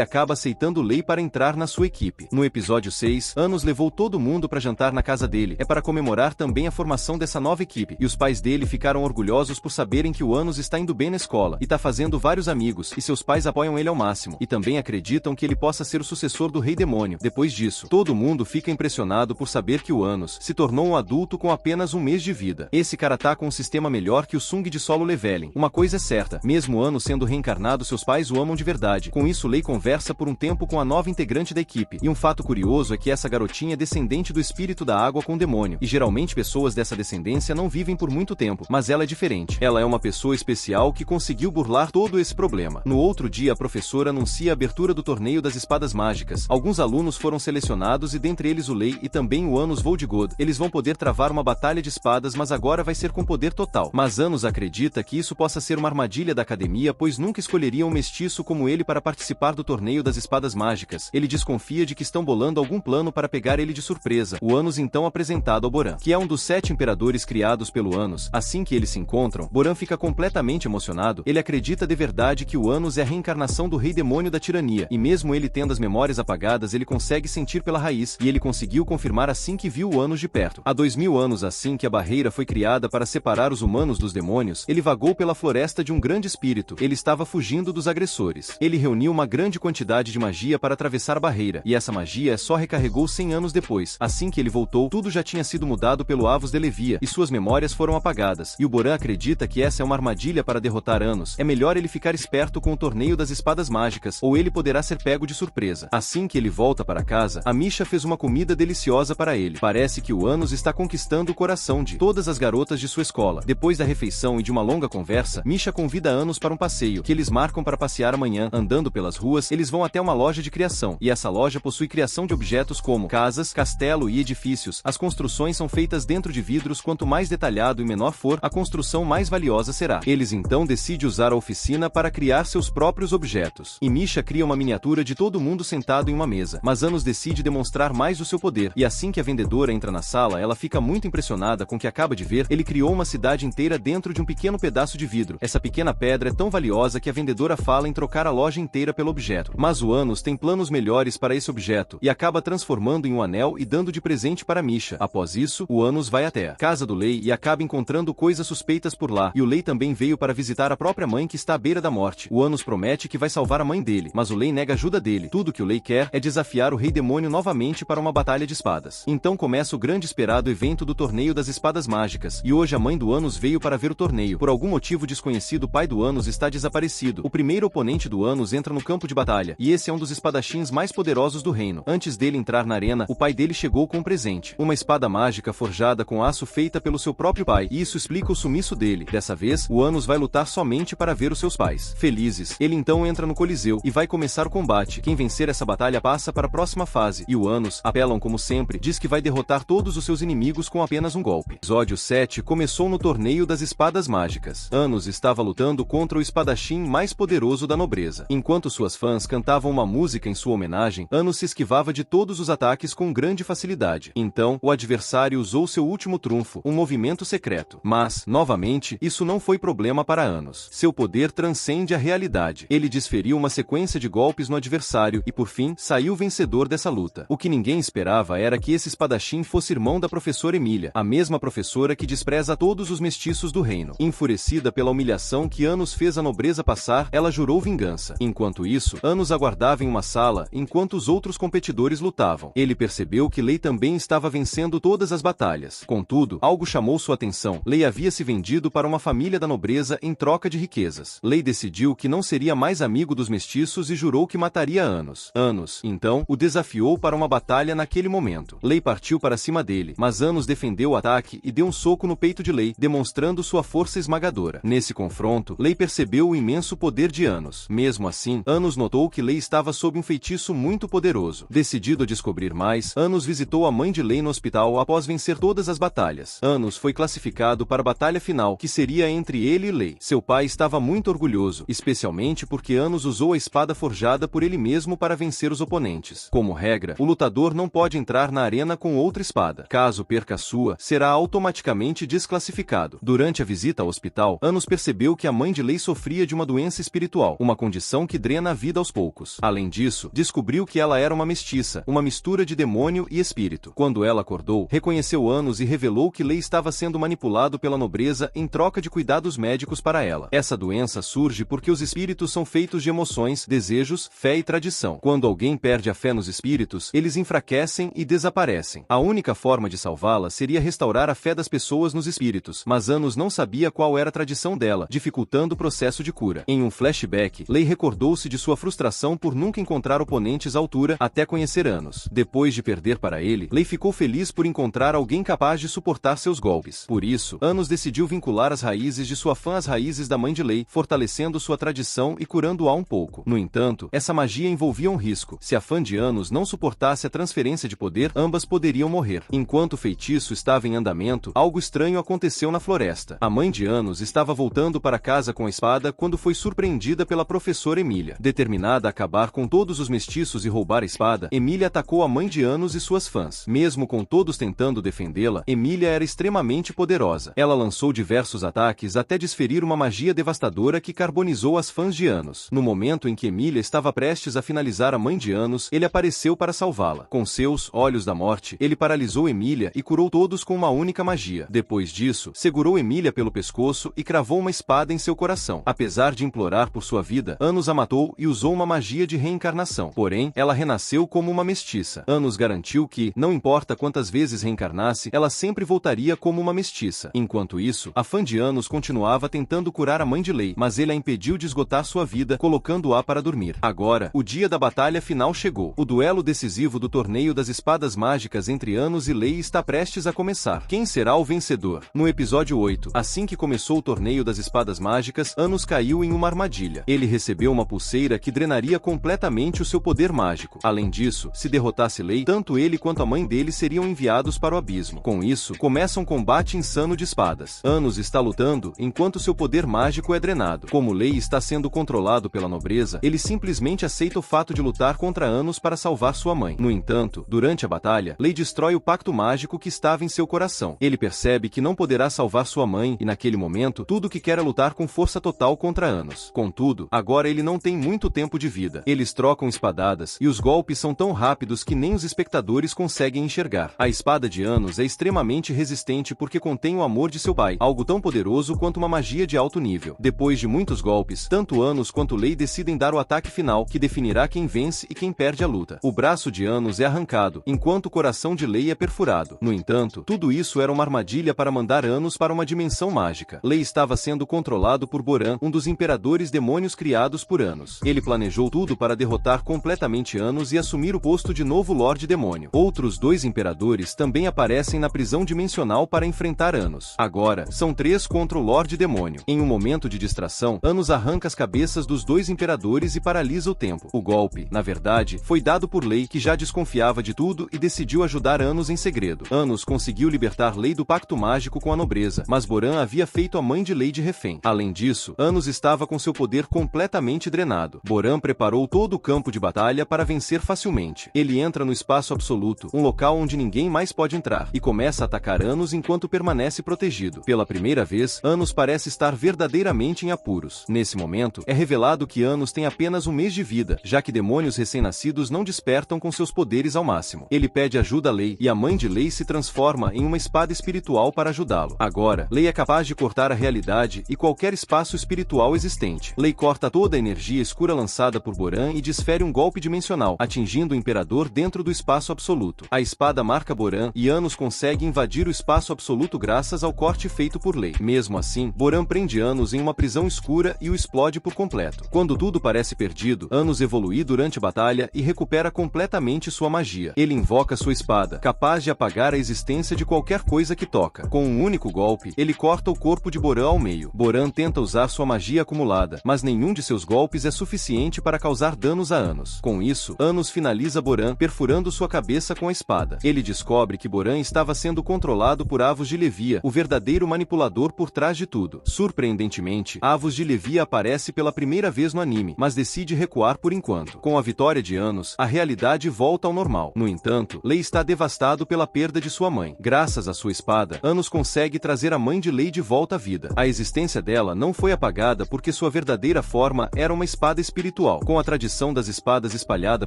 acaba aceitando o Lei para entrar na sua equipe. No episódio 6, Anos levou todo mundo para jantar na casa dele. É para comemorar também a formação dessa nova equipe, e os pais dele ficaram orgulhosos por saberem que o Anos está indo bem na escola, e tá fazendo vários amigos, e seus pais apoiam ele ao máximo, e também acreditam que ele possa ser o sucessor do Rei Demônio. Depois disso, todo mundo fica impressionado por saber que o Anos se tornou um adulto com apenas um mês de vida. Esse cara tá com um sistema melhor que o Sung de Solo Leveling. Uma coisa é certa, mesmo Anos sendo reencarnado, seus pais o amam de verdade. Com isso, Lei conversa por um tempo com a nova integrante da equipe, e um fato curioso é que essa garotinha é descendente do espírito da água com o demônio, e geralmente pessoas dessa descendência não vivem por muito tempo, mas ela é diferente. Ela é uma pessoa especial que conseguiu burlar todo esse problema. No outro dia, a professora anuncia a abertura do torneio das espadas mágicas. Alguns alunos foram selecionados e dentre eles o Lei e também o Anos Voldigod. Eles vão poder travar uma batalha de espadas, mas agora vai ser com poder total. Mas Anos acredita que isso possa ser uma armadilha da academia, pois nunca escolheria um mestiço como ele para participar do torneio das espadas mágicas. Ele desconfia de que estão bolando algum plano para pegar ele de surpresa. O Anos então apresentado ao Boran, que é um dos 7 imperadores criados pelo Anos. Assim que eles se encontram, Boran fica completamente emocionado. Ele acredita de verdade que o Anos é a reencarnação do Rei Demônio da tirania, e mesmo ele tendo as memórias apagadas, ele consegue sentir pela raiz, e ele conseguiu confirmar assim que viu o Anos de perto. Há 2000 anos assim que a barreira foi criada para separar os humanos dos demônios, ele vagou pela floresta de um grande espírito. Ele estava fugindo dos agressores. Ele reuniu uma grande quantidade de magia para atravessar a barreira, e essa magia só recarregou 100 anos depois. Assim que ele voltou, tudo já tinha sido mudado pelo Avos de Levia, e suas memórias foram apagadas. E o Boran acredita que essa é uma armadilha para derrotar Anos. É melhor ele ficar esperto com o torneio das espadas mágicas, ou ele poderá ser pego de surpresa. Assim que ele volta para casa, a Misha fez uma comida deliciosa para ele. Parece que o Anos está conquistando o coração de todas as garotas de sua escola. Depois da refeição e de uma longa conversa, Misha convida Anos para um passeio, que eles marcam para passear amanhã. Andando pelas ruas, eles vão até uma loja de criação, e essa loja possui criação de objetos como casas, castelo e edifícios. As construções são feitas dentro de vidros. Quanto mais detalhado e menor for, a construção mais valiosa será. Eles então decidem usar a oficina para criar seus próprios objetos. E Misha cria uma miniatura de todo mundo sentado em uma mesa. Mas Anos decide demonstrar mais o seu poder, e assim que a vendedora entra na sala, ela fica muito impressionada com o que acaba de ver. Ele criou uma cidade inteira dentro de um pequeno pedaço de vidro. Essa pequena pedra é tão valiosa que a vendedora fala em trocar a loja inteira pelo objeto. Mas o Anos tem planos melhores para esse objeto, e acaba transformando em um anel e dando de presente para Misha. Após isso, o Anos vai até a casa do Lei e acaba encontrando coisas suspeitas por lá, e o Lei também veio para visitar a própria mãe que está à beira da morte. O Anos promete que vai salvar a mãe dele, mas o Lei nega ajuda dele. Tudo que o Lei quer é desafiar o Rei Demônio novamente para uma batalha de espadas. Então começa o grande esperado evento do torneio das espadas mágicas, e hoje a mãe do Anos veio para ver o torneio. Por algum motivo desconhecido, o pai do Anos está desaparecido. O primeiro oponente do Anos entra no campo de batalha, e esse é um dos espadachins mais poderosos do reino. Antes dele entrar na arena, o pai dele chegou com um presente, uma espada mágica forjada com aço feita pelo seu próprio pai, e isso explica o sumiço dele. Dessa vez, o Anos vai lutar somente para ver os seus pais felizes. Ele então entra no Coliseu, e vai começar o combate. Quem vencer essa batalha passa para a próxima fase, e o Anos, apelam como sempre, diz que vai derrotar todos os seus inimigos com apenas um golpe. Episódio 7 começou no torneio das espadas mágicas. Anos estava lutando contra o espadachim mais poderoso da nobreza. Enquanto suas fãs cantavam uma música em sua homenagem, Anos se esquivava de todos os ataques com grande facilidade. Então, o adversário usou seu último trunfo, um movimento secreto. Mas, novamente, isso não foi problema para Anos. Seu poder transcende a realidade. Ele desferiu uma sequência de golpes no adversário e, por fim, saiu vencedor dessa luta. O que ninguém esperava era que esse espadachim fosse irmão da professora Emília, a mesma professora que despreza todos os mestiços do reino. Enfurecida pela humilhação que Anos fez a nobreza passar, ela jurou vingança. Enquanto isso, Anos aguardava em uma sala, enquanto os outros competidores lutavam. Ele percebeu que Lei também estava vencendo todas as batalhas. Contudo, algo chamou sua atenção. Lei havia se vendido para uma família da nobreza em troca de riquezas. Lei decidiu que não seria mais amigo dos mestiços e jurou que mataria Anos. Anos, então, o desafiou para uma batalha naquele momento. Lei partiu para cima dele, mas Anos defendeu o ataque e deu um soco no peito de Lei, demonstrando sua força esmagadora. Nesse confronto, Lei percebeu o imenso poder de Anos. Mesmo assim, Anos notou que Lei estava sob um feitiço muito poderoso. Decidido a descobrir mais, Anos visitou a mãe de Lei no hospital após vencer todas as batalhas. Anos foi classificado para a batalha final, que seria entre ele e Lei. Seu pai estava muito orgulhoso, especialmente porque Anos usou a espada forjada por ele mesmo para vencer os oponentes. Como regra, o lutador não pode entrar na arena com outra espada. Caso perca a sua, será automaticamente desclassificado. Durante a visita ao hospital, Anos percebeu que a mãe de Lei sofria de uma doença espiritual, uma condição que drena a vida aos poucos. Além disso, descobriu que ela era uma mestiça, uma mistura de demônio e espírito. Quando ela acordou, reconheceu Anos e revelou que Lei estava sendo manipulado pela nobreza em troca de cuidados médicos para ela. Essa doença surge porque os espíritos são feitos de emoções, desejos, fé e tradição. Quando alguém perde a fé nos espíritos, eles enfraquecem e desaparecem. A única forma de salvá-la seria restaurar a fé das pessoas nos espíritos, mas Anos não sabia qual era a tradição dela, dificultando o processo de cura. Em um flashback, Lei recordou-se de sua frustração por nunca encontrar oponentes à altura até conhecer Anos. Depois de perder para ele, Lei ficou feliz por encontrar alguém capaz de suportar seus golpes. Por isso, Anos decidiu vincular as raízes de sua fã às raízes da mãe de Lei, fortalecendo sua tradição e curando-a um pouco. No entanto, essa magia envolvia um risco. Se a fã de Anos não suportasse a transferência de poder, ambas poderiam morrer. Enquanto o feitiço estava em andamento, algo estranho aconteceu na floresta. A mãe de Anos estava voltando para casa com a espada quando foi surpreendida pela professora Emília. Determinada a acabar com todos os mestiços e roubar a espada, Emília atacou a mãe de Anos e suas fãs. Mesmo com todos tentando defendê-la, Emília era extremamente poderosa. Ela lançou diversos ataques até desferir uma magia devastadora que carbonizou as fãs de Anos. No momento em que Emília estava prestes a finalizar a mãe de Anos, ele apareceu para salvá-la. Com seus olhos da morte, ele paralisou Emília e curou todos com uma única magia. Depois disso, segurou Emília pelo pescoço e cravou uma espada em seu coração. Apesar de implorar por sua vida, Anos a matou e usou uma magia de reencarnação. Porém, ela renasceu como uma mestiça. Anos garantiu que, não importa quantas vezes reencarnasse, ela sempre voltaria como uma mestiça. Enquanto isso, a fã de Anos continuava tentando curar a mãe de Lei, mas ele a impediu de esgotar sua vida, colocando-a para dormir. Agora, o dia da batalha final chegou. O duelo decisivo do torneio das espadas mágicas entre Anos e Lei está prestes a começar. Quem será o vencedor? No episódio 8, assim que começou o torneio das espadas mágicas, Anos caiu em uma armadilha. Ele recebeu uma pulseira que drenaria completamente o seu poder mágico. Além disso, se derrotasse Lei, tanto ele quanto a mãe dele seriam enviados para o abismo. Com isso, começa um combate insano de espadas. Anos está lutando enquanto seu poder mágico é drenado. Como Lei está sendo controlado pela nobreza, ele simplesmente aceita o fato de lutar contra Anos para salvar sua mãe. No entanto, durante a batalha, Lei destrói o pacto mágico que estava em seu coração. Ele percebe que não poderá salvar sua mãe e, naquele momento, tudo que quer é lutar com força total contra Anos. Contudo, agora ele não tem muito tempo de vida. Eles trocam espadadas e os golpes são tão rápidos que nem os espectadores conseguem enxergar. A espada de Anos é extremamente resistente porque contém o amor de seu pai, algo tão poderoso quanto uma magia de alto nível. Depois de muitos golpes, tanto Anos quanto Lei decidem dar o ataque final, que definirá quem vence e quem perde a luta. O braço de Anos é arrancado, enquanto o coração de Lei é perfurado. No entanto, tudo isso era uma armadilha para mandar Anos para uma dimensão mágica. Lei estava sendo controlado por Boran, um dos imperadores demônios criados por Anos. Ele planejou tudo para derrotar completamente Anos e assumir o posto de novo Lorde Demônio. Outros dois imperadores também aparecem na prisão dimensional para enfrentar Anos. Agora, são 3 contra o Lorde Demônio. Em um momento de distração, Anos arranca as cabeças dos dois imperadores e paralisa o tempo. O golpe, na verdade, foi dado por Lei, que já desconfiava de tudo e decidiu ajudar Anos em segredo. Anos conseguiu libertar Lei do pacto mágico com a nobreza, mas Boran havia feito a mãe de Lei de refém. Além disso, Anos estava com seu poder completamente drenado. Boran preparou todo o campo de batalha para vencer facilmente. Ele entra no espaço absoluto, um local onde ninguém mais pode entrar, e começa a atacar Anos enquanto permanece protegido. Pela primeira vez, Anos parece estar verdadeiramente em apuros. Nesse momento, é revelado que Anos tem apenas um mês de vida, já que demônios recém-nascidos não despertam com seus poderes ao máximo. Ele pede ajuda a Lei, e a mãe de Lei se transforma em uma espada espiritual para ajudá-lo. Agora, Lei é capaz de cortar a realidade e qualquer espaço espiritual existente. Lei corta toda a energia escura lançada por Boran e desfere um golpe dimensional, atingindo o Imperador dentro do espaço absoluto. A espada marca Boran e Anos consegue invadir o espaço absoluto graças ao corte feito por Lei. Mesmo assim, Boran prende Anos em uma prisão escura e o explode por completo. Quando tudo parece perdido, Anos evolui durante a batalha e recupera completamente sua magia. Ele invoca sua espada, capaz de apagar a existência de qualquer coisa que toca. Com um único golpe, ele corta o corpo de Boran ao meio. Boran tenta usar sua magia acumulada, mas nenhum de seus golpes é suficiente para causar danos a Anos. Com isso, Anos finaliza Boran, perfurando sua cabeça com a espada. Ele descobre que Boran estava sendo controlado por Avos de Levia, o verdadeiro manipulador por trás de tudo. Surpreendentemente, Avos de Levia aparece pela primeira vez no anime, mas decide recuar por enquanto. Com a vitória de Anos, a realidade volta ao normal. No entanto, Lei está devastado pela perda de sua mãe. Graças à sua espada, Anos consegue trazer a mãe de Lei de volta à vida. A existência dela não foi apagada porque sua verdadeira forma era uma espada espiritual. Com a tradição das espadas espalhada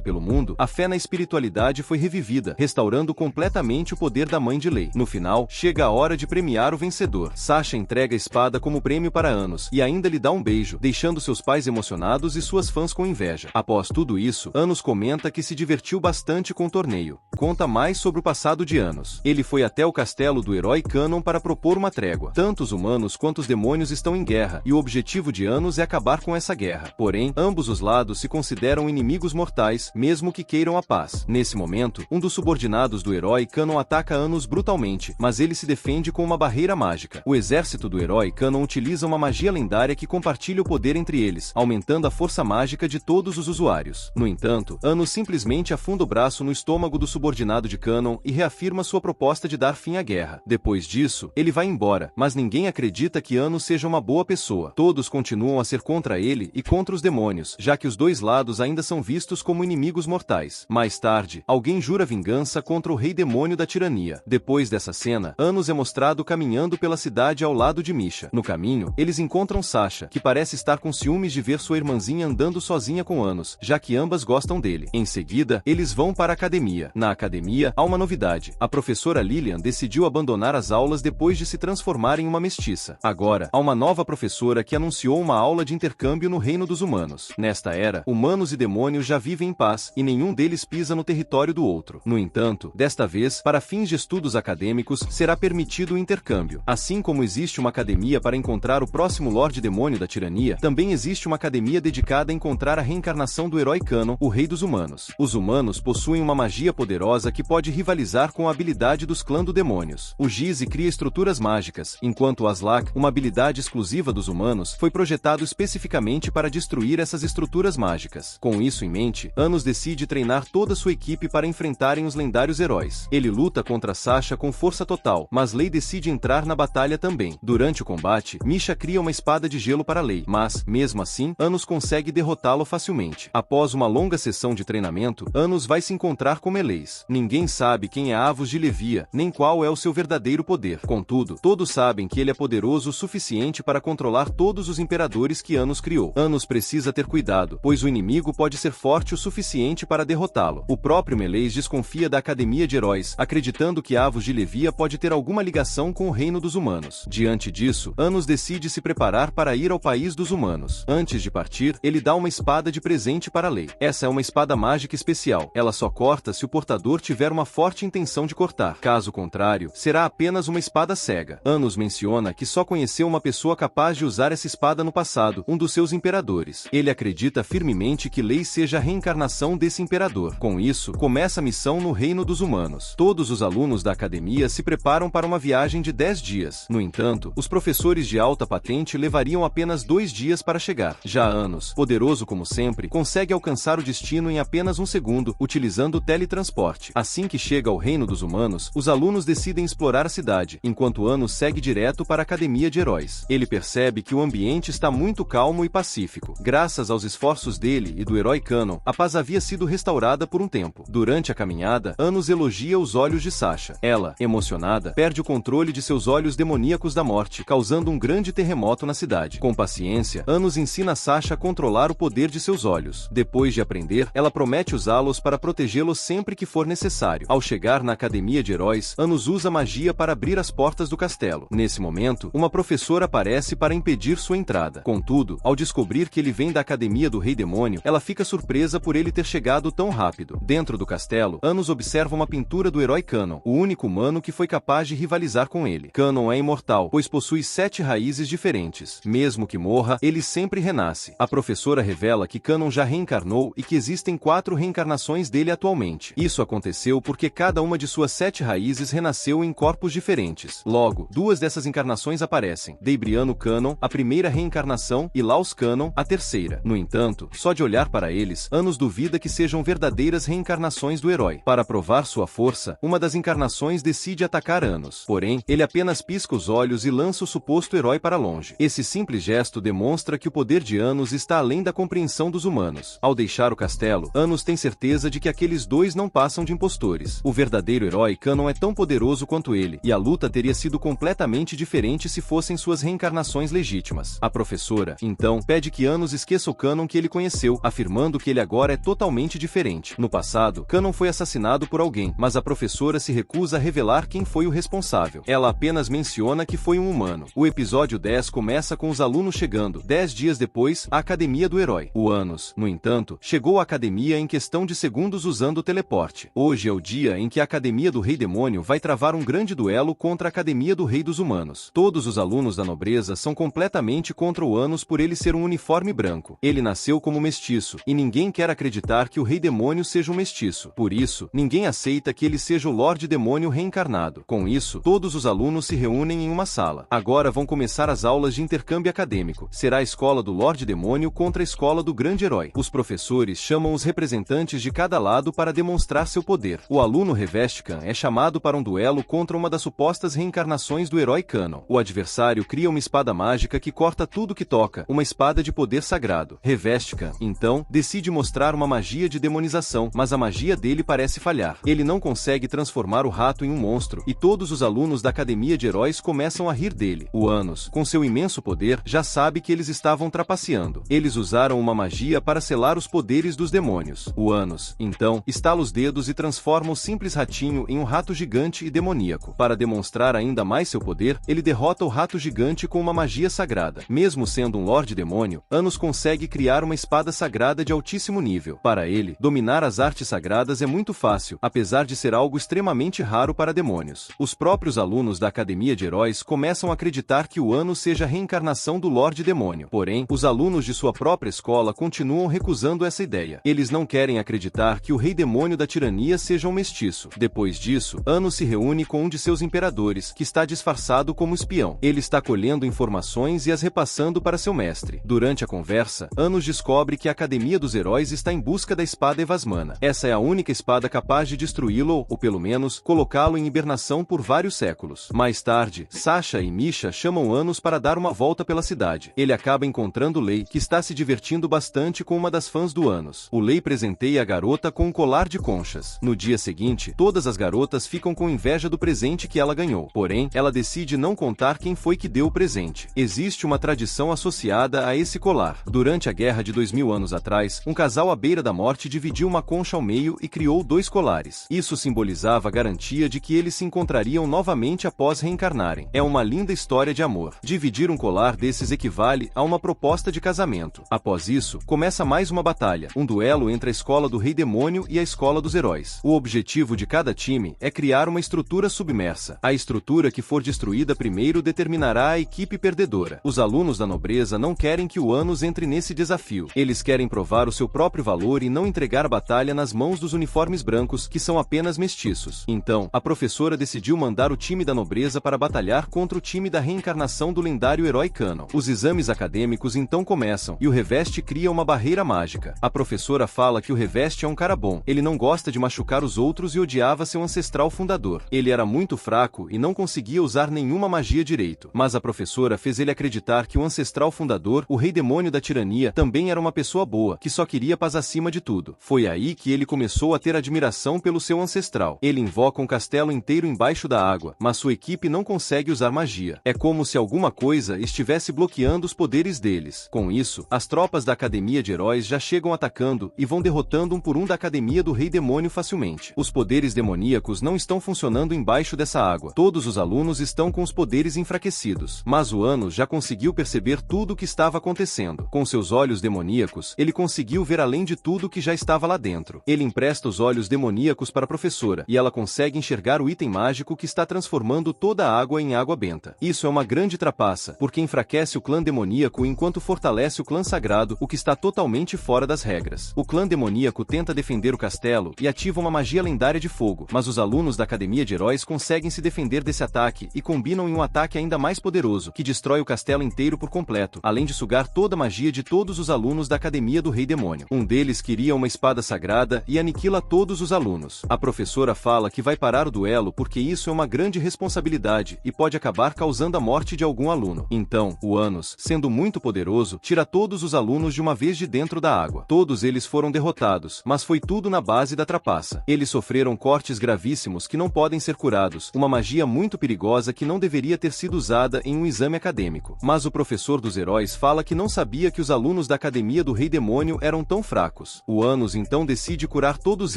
pelo mundo, a fé na espiritualidade foi revivida, restaurando completamente o poder da mãe de Lei. No final, chega a hora de premiar o vencedor. Sasha entrega a espada como prêmio para Anos, e ainda lhe dá um beijo, deixando seus pais emocionados e suas fãs com inveja. Após tudo isso, Anos comenta que se divertiu bastante com o torneio. Conta mais sobre o passado de Anos. Ele foi até o castelo do herói Canon para propor uma trégua. Tanto os humanos quanto os demônios estão em guerra, e o objetivo de Anos é acabar com essa guerra. Porém, ambos os lados se consideram inimigos mortais, mesmo que queiram a paz. Nesse momento, um dos subordinados do herói Canon ataca Anos brutalmente, mas ele se defende com uma barreira mágica. O exército do herói Canon utiliza uma magia lendária que compartilha o poder entre eles, aumentando a força mágica de todos os usuários. No entanto, Anos simplesmente afunda o braço no estômago do subordinado de Canon e reafirma sua proposta de dar fim à guerra. Depois disso, ele vai embora, mas ninguém acredita que Anos seja uma boa pessoa. Todos continuam a ser contra ele e contra os demônios, já que os dois lados ainda são vistos como inimigos mortais. Mais tarde, alguém jura vingança contra o rei demônio da tirania. Depois dessa cena, Anos é mostrado caminhando pela cidade ao lado de Misha. No caminho, eles encontram Sasha, que parece estar com ciúmes de ver sua irmãzinha andando sozinha com Anos, já que ambas gostam dele. Em seguida, eles vão para a academia. Na academia, há uma novidade. A professora Lilian decidiu abandonar as aulas depois de se transformar em uma mestiça. Agora, há uma nova professora que anunciou uma aula de intercâmbio no reino dos humanos. Nesta era, humanos e demônios já vivem em paz, e nenhum deles pisa no território do outro. No entanto, desta vez, para fins de estudos acadêmicos, será permitido o intercâmbio. Assim como existe uma academia para encontrar o próximo Lorde Demônio da Tirania, também existe uma academia dedicada a encontrar a reencarnação do herói Canon, o rei dos humanos. Os humanos possuem uma magia poderosa que pode rivalizar com a habilidade dos clãs do demônios. O Gize cria estruturas mágicas, enquanto o Aslak, uma habilidade exclusiva dos humanos, foi projetado especificamente para destruir essas estruturas mágicas. Com isso em mente, Anos decide treinar toda sua equipe para enfrentarem os lendários heróis. Ele luta contra Sasha com força total, mas Lei decide entrar na batalha também. Durante o combate, Misha cria uma espada de gelo para Lei, mas, mesmo assim, Anos consegue derrotá-lo facilmente. Após uma longa sessão de treinamento, Anos vai se encontrar com Meleis. Ninguém sabe quem é Avos de Levia, nem qual é o seu verdadeiro poder. Contudo, todos sabem que ele é poderoso o suficiente para controlar todos os imperadores que Anos criou. Anos precisa ter cuidado, pois o inimigo pode ser forte o suficiente para derrotá-lo. O próprio Meleis desconfia da Academia de Heróis, acreditando que Avos de Levia pode ter alguma ligação com o reino dos humanos. Diante disso, Anos decide se preparar para ir ao país dos humanos. Antes de partir, ele dá uma espada de presente para Lei. Essa é uma espada mágica especial. Ela só corta se o portador tiver uma forte intenção de cortar. Caso contrário, será apenas uma espada cega. Anos menciona que só conheceu uma pessoa capaz de usar essa espada no passado, um dos seus imperadores. Ele acredita firmemente que Lei seja a reencarnação desse imperador. Com isso, começa a missão no reino dos humanos. Todos os alunos da academia se preparam para uma viagem de 10 dias. No entanto, os professores de alta patente levariam apenas 2 dias para chegar. Já Anos, poderoso como sempre, consegue alcançar o destino em apenas um segundo, utilizando o teletransporte. Assim que chega ao reino dos humanos, os alunos decidem explorar a cidade, enquanto Anos segue direto para a Academia de Heróis. Ele percebe que o ambiente está muito calmo e pacífico. Graças aos esforços dele e do herói Kanon, a paz havia sido restaurada por um tempo. Durante a caminhada, Anos elogia os olhos de Sasha. Ela, emocionada, perde o controle de seus olhos demoníacos da morte, causando um grande terremoto na cidade. Com paciência, Anos ensina Sasha a controlar o poder de seus olhos. Depois de aprender, ela promete usá-los para protegê-los sempre que for necessário. Ao chegar na Academia de Heróis, Anos usa magia para abrir as portas do castelo. Nesse momento, uma professora aparece para impedir sua entrada. Contudo, ao descobrir que ele vem da Academia do Rei Demônio, ela fica surpresa por ele ter chegado tão rápido. Dentro do castelo, Anos observa uma pintura do herói Kanon, o único humano que foi capaz de rivalizar com ele. Kanon é imortal, pois possui 7 raízes diferentes. Mesmo que morra, ele sempre renasce. A professora revela que Kanon já reencarnou e que existem 4 reencarnações dele atualmente. Isso aconteceu porque cada uma de suas 7 raízes renasceu em corpos diferentes. Logo, 2 dessas encarnações aparecem: Deibriano Kanon, a primeira reencarnação, e Laus Kanon, a terceira. No entanto, só de olhar para eles, Anos duvida que sejam verdadeiras reencarnações do herói. Para provar sua força, uma das encarnações decide atacar Anos. Porém, ele apenas pisca os olhos e lança o suposto herói para longe. Esse simples gesto demonstra que o poder de Anos está além da compreensão dos humanos. Ao deixar o castelo, Anos tem certeza de que aqueles 2 não passam de impostores. O verdadeiro herói Kanon é tão poderoso quanto ele, e a luta teria sido completamente diferente se fossem suas reencarnações legítimas. A professora, então, pede que Anos esqueça o Kanon que ele conheceu, afirmando que ele agora é totalmente diferente. No passado, Kanon foi assassinado por alguém, mas a professora se recusa a revelar quem foi o responsável. Ela apenas menciona que foi um humano. O episódio 10 começa com os alunos chegando, 10 dias depois, à Academia do Herói. O Anos, no entanto, chegou à academia em questão de segundos usando o teleporte. Hoje é o dia em que a Academia do Rei Demônio vai travar um grande duelo contra a Academia do Rei dos Humanos. Todos os alunos da nobreza são completamente contra o Anos por ele ser um uniforme branco. Ele nasceu como mestiço, e ninguém quer acreditar que o Rei Demônio seja um mestiço. Por isso, ninguém aceita que ele seja o Lorde Demônio reencarnado. Com isso, todos os alunos se reúnem em uma sala. Agora vão começar as aulas de intercâmbio acadêmico. Será a escola do Lorde Demônio contra a escola do Grande Herói. Os professores chamam os representantes de cada lado para demonstrar seu poder. O aluno Revestican é chamado para um duelo contra uma das supostas reencarnações do herói Kanon. O adversário cria uma espada mágica que corta tudo que toca, uma espada de poder sagrado. Revestican, então, decide mostrar uma magia de demonização, mas a magia dele parece falhar. Ele não consegue transformar o rato em um monstro, e todos os alunos da Academia de Heróis começam a rir dele. O Anos, com seu imenso poder, já sabe que eles estavam trapaceando. Eles usaram uma magia para selar os poderes dos demônios. O Anos, então, estala os dedos e transforma o simples ratinho em um rato gigante e demoníaco. Para demonstrar ainda mais seu poder, ele derrota o rato gigante com uma magia sagrada. Mesmo sendo um Lorde Demônio, Anos consegue criar uma espada sagrada de altíssimo nível. Para ele, dominar as artes sagradas é muito fácil, apesar de ser algo extremamente raro para demônios. Os próprios alunos da Academia de Heróis começam a acreditar que o Anos seja a reencarnação do Lorde Demônio. Porém, os alunos de sua própria escola continuam recusando essa ideia. Eles não querem acreditar que o Rei Demônio da Tirania seja um mestiço. Depois disso, Anos se reúne com um de seus imperadores, que está disfarçado como espião. Ele está colhendo informações e as repassando para seu mestre. Durante a conversa, Anos descobre que a Academia dos Heróis está em busca da espada Evasmana. Essa é a única espada capaz de destruí-lo ou pelo menos, colocá-lo em hibernação por vários séculos. Mais tarde, Sasha e Misha chamam Anos para dar uma volta pela cidade. Ele acaba encontrando Lei, que está se divertindo bastante com uma das fãs do Anos. O Lei presenteia a garota com um colar de conchas. No dia seguinte, todas as garotas ficam com inveja do presente que ela ganhou. Porém, ela decide não contar quem foi que deu o presente. Existe uma tradição associada a esse colar. Durante a guerra de 2000 anos atrás, um casal à beira da morte dividiu uma concha ao meio e criou 2 colares. Isso simbolizava a garantia de que eles se encontrariam novamente após reencarnarem. É uma linda história de amor. Dividir um colar desses equivale a uma proposta de casamento. Após isso, começa mais uma batalha, um duelo entre a escola do Rei Demônio e a escola dos heróis. O objetivo de cada time é criar uma estrutura submersa. A estrutura que for destruída primeiro determinará a equipe perdedora. Os alunos da nobreza não querem que o Anos entre nesse desafio. Eles querem provar o seu próprio valor e não entregar a batalha nas mãos dos uniformes brancos, que são apenas mestiços. Então, a professora decidiu mandar o time da nobreza para batalhar contra o time da reencarnação do lendário herói Kanon. Os exames acadêmicos então começam, e o Reveste cria uma barreira mágica. A professora fala que o Reveste é um cara bom. Ele não gosta de machucar os outros e odiava seu ancestral fundador. Ele era muito fraco e não conseguia usar nenhuma magia direito. Mas a professora fez ele acreditar que o ancestral ancestral fundador, o rei demônio da tirania, também era uma pessoa boa, que só queria paz acima de tudo. Foi aí que ele começou a ter admiração pelo seu ancestral. Ele invoca um castelo inteiro embaixo da água, mas sua equipe não consegue usar magia. É como se alguma coisa estivesse bloqueando os poderes deles. Com isso, as tropas da Academia de Heróis já chegam atacando e vão derrotando um por um da Academia do Rei Demônio facilmente. Os poderes demoníacos não estão funcionando embaixo dessa água. Todos os alunos estão com os poderes enfraquecidos. Mas o Anos já conseguiu perceber tudo o que estava acontecendo. Com seus olhos demoníacos, ele conseguiu ver além de tudo que já estava lá dentro. Ele empresta os olhos demoníacos para a professora, e ela consegue enxergar o item mágico que está transformando toda a água em água benta. Isso é uma grande trapaça, porque enfraquece o clã demoníaco enquanto fortalece o clã sagrado, o que está totalmente fora das regras. O clã demoníaco tenta defender o castelo e ativa uma magia lendária de fogo, mas os alunos da Academia de Heróis conseguem se defender desse ataque e combinam em um ataque ainda mais poderoso, que destrói o castelo inteiro por completo, além de sugar toda a magia de todos os alunos da Academia do Rei Demônio. Um deles queria uma espada sagrada e aniquila todos os alunos. A professora fala que vai parar o duelo porque isso é uma grande responsabilidade e pode acabar causando a morte de algum aluno. Então, o Anos, sendo muito poderoso, tira todos os alunos de uma vez de dentro da água. Todos eles foram derrotados, mas foi tudo na base da trapaça. Eles sofreram cortes gravíssimos que não podem ser curados, uma magia muito perigosa que não deveria ter sido usada em um exame acadêmico. Mas o professor dos heróis fala que não sabia que os alunos da Academia do Rei Demônio eram tão fracos. O Anos então decide curar todos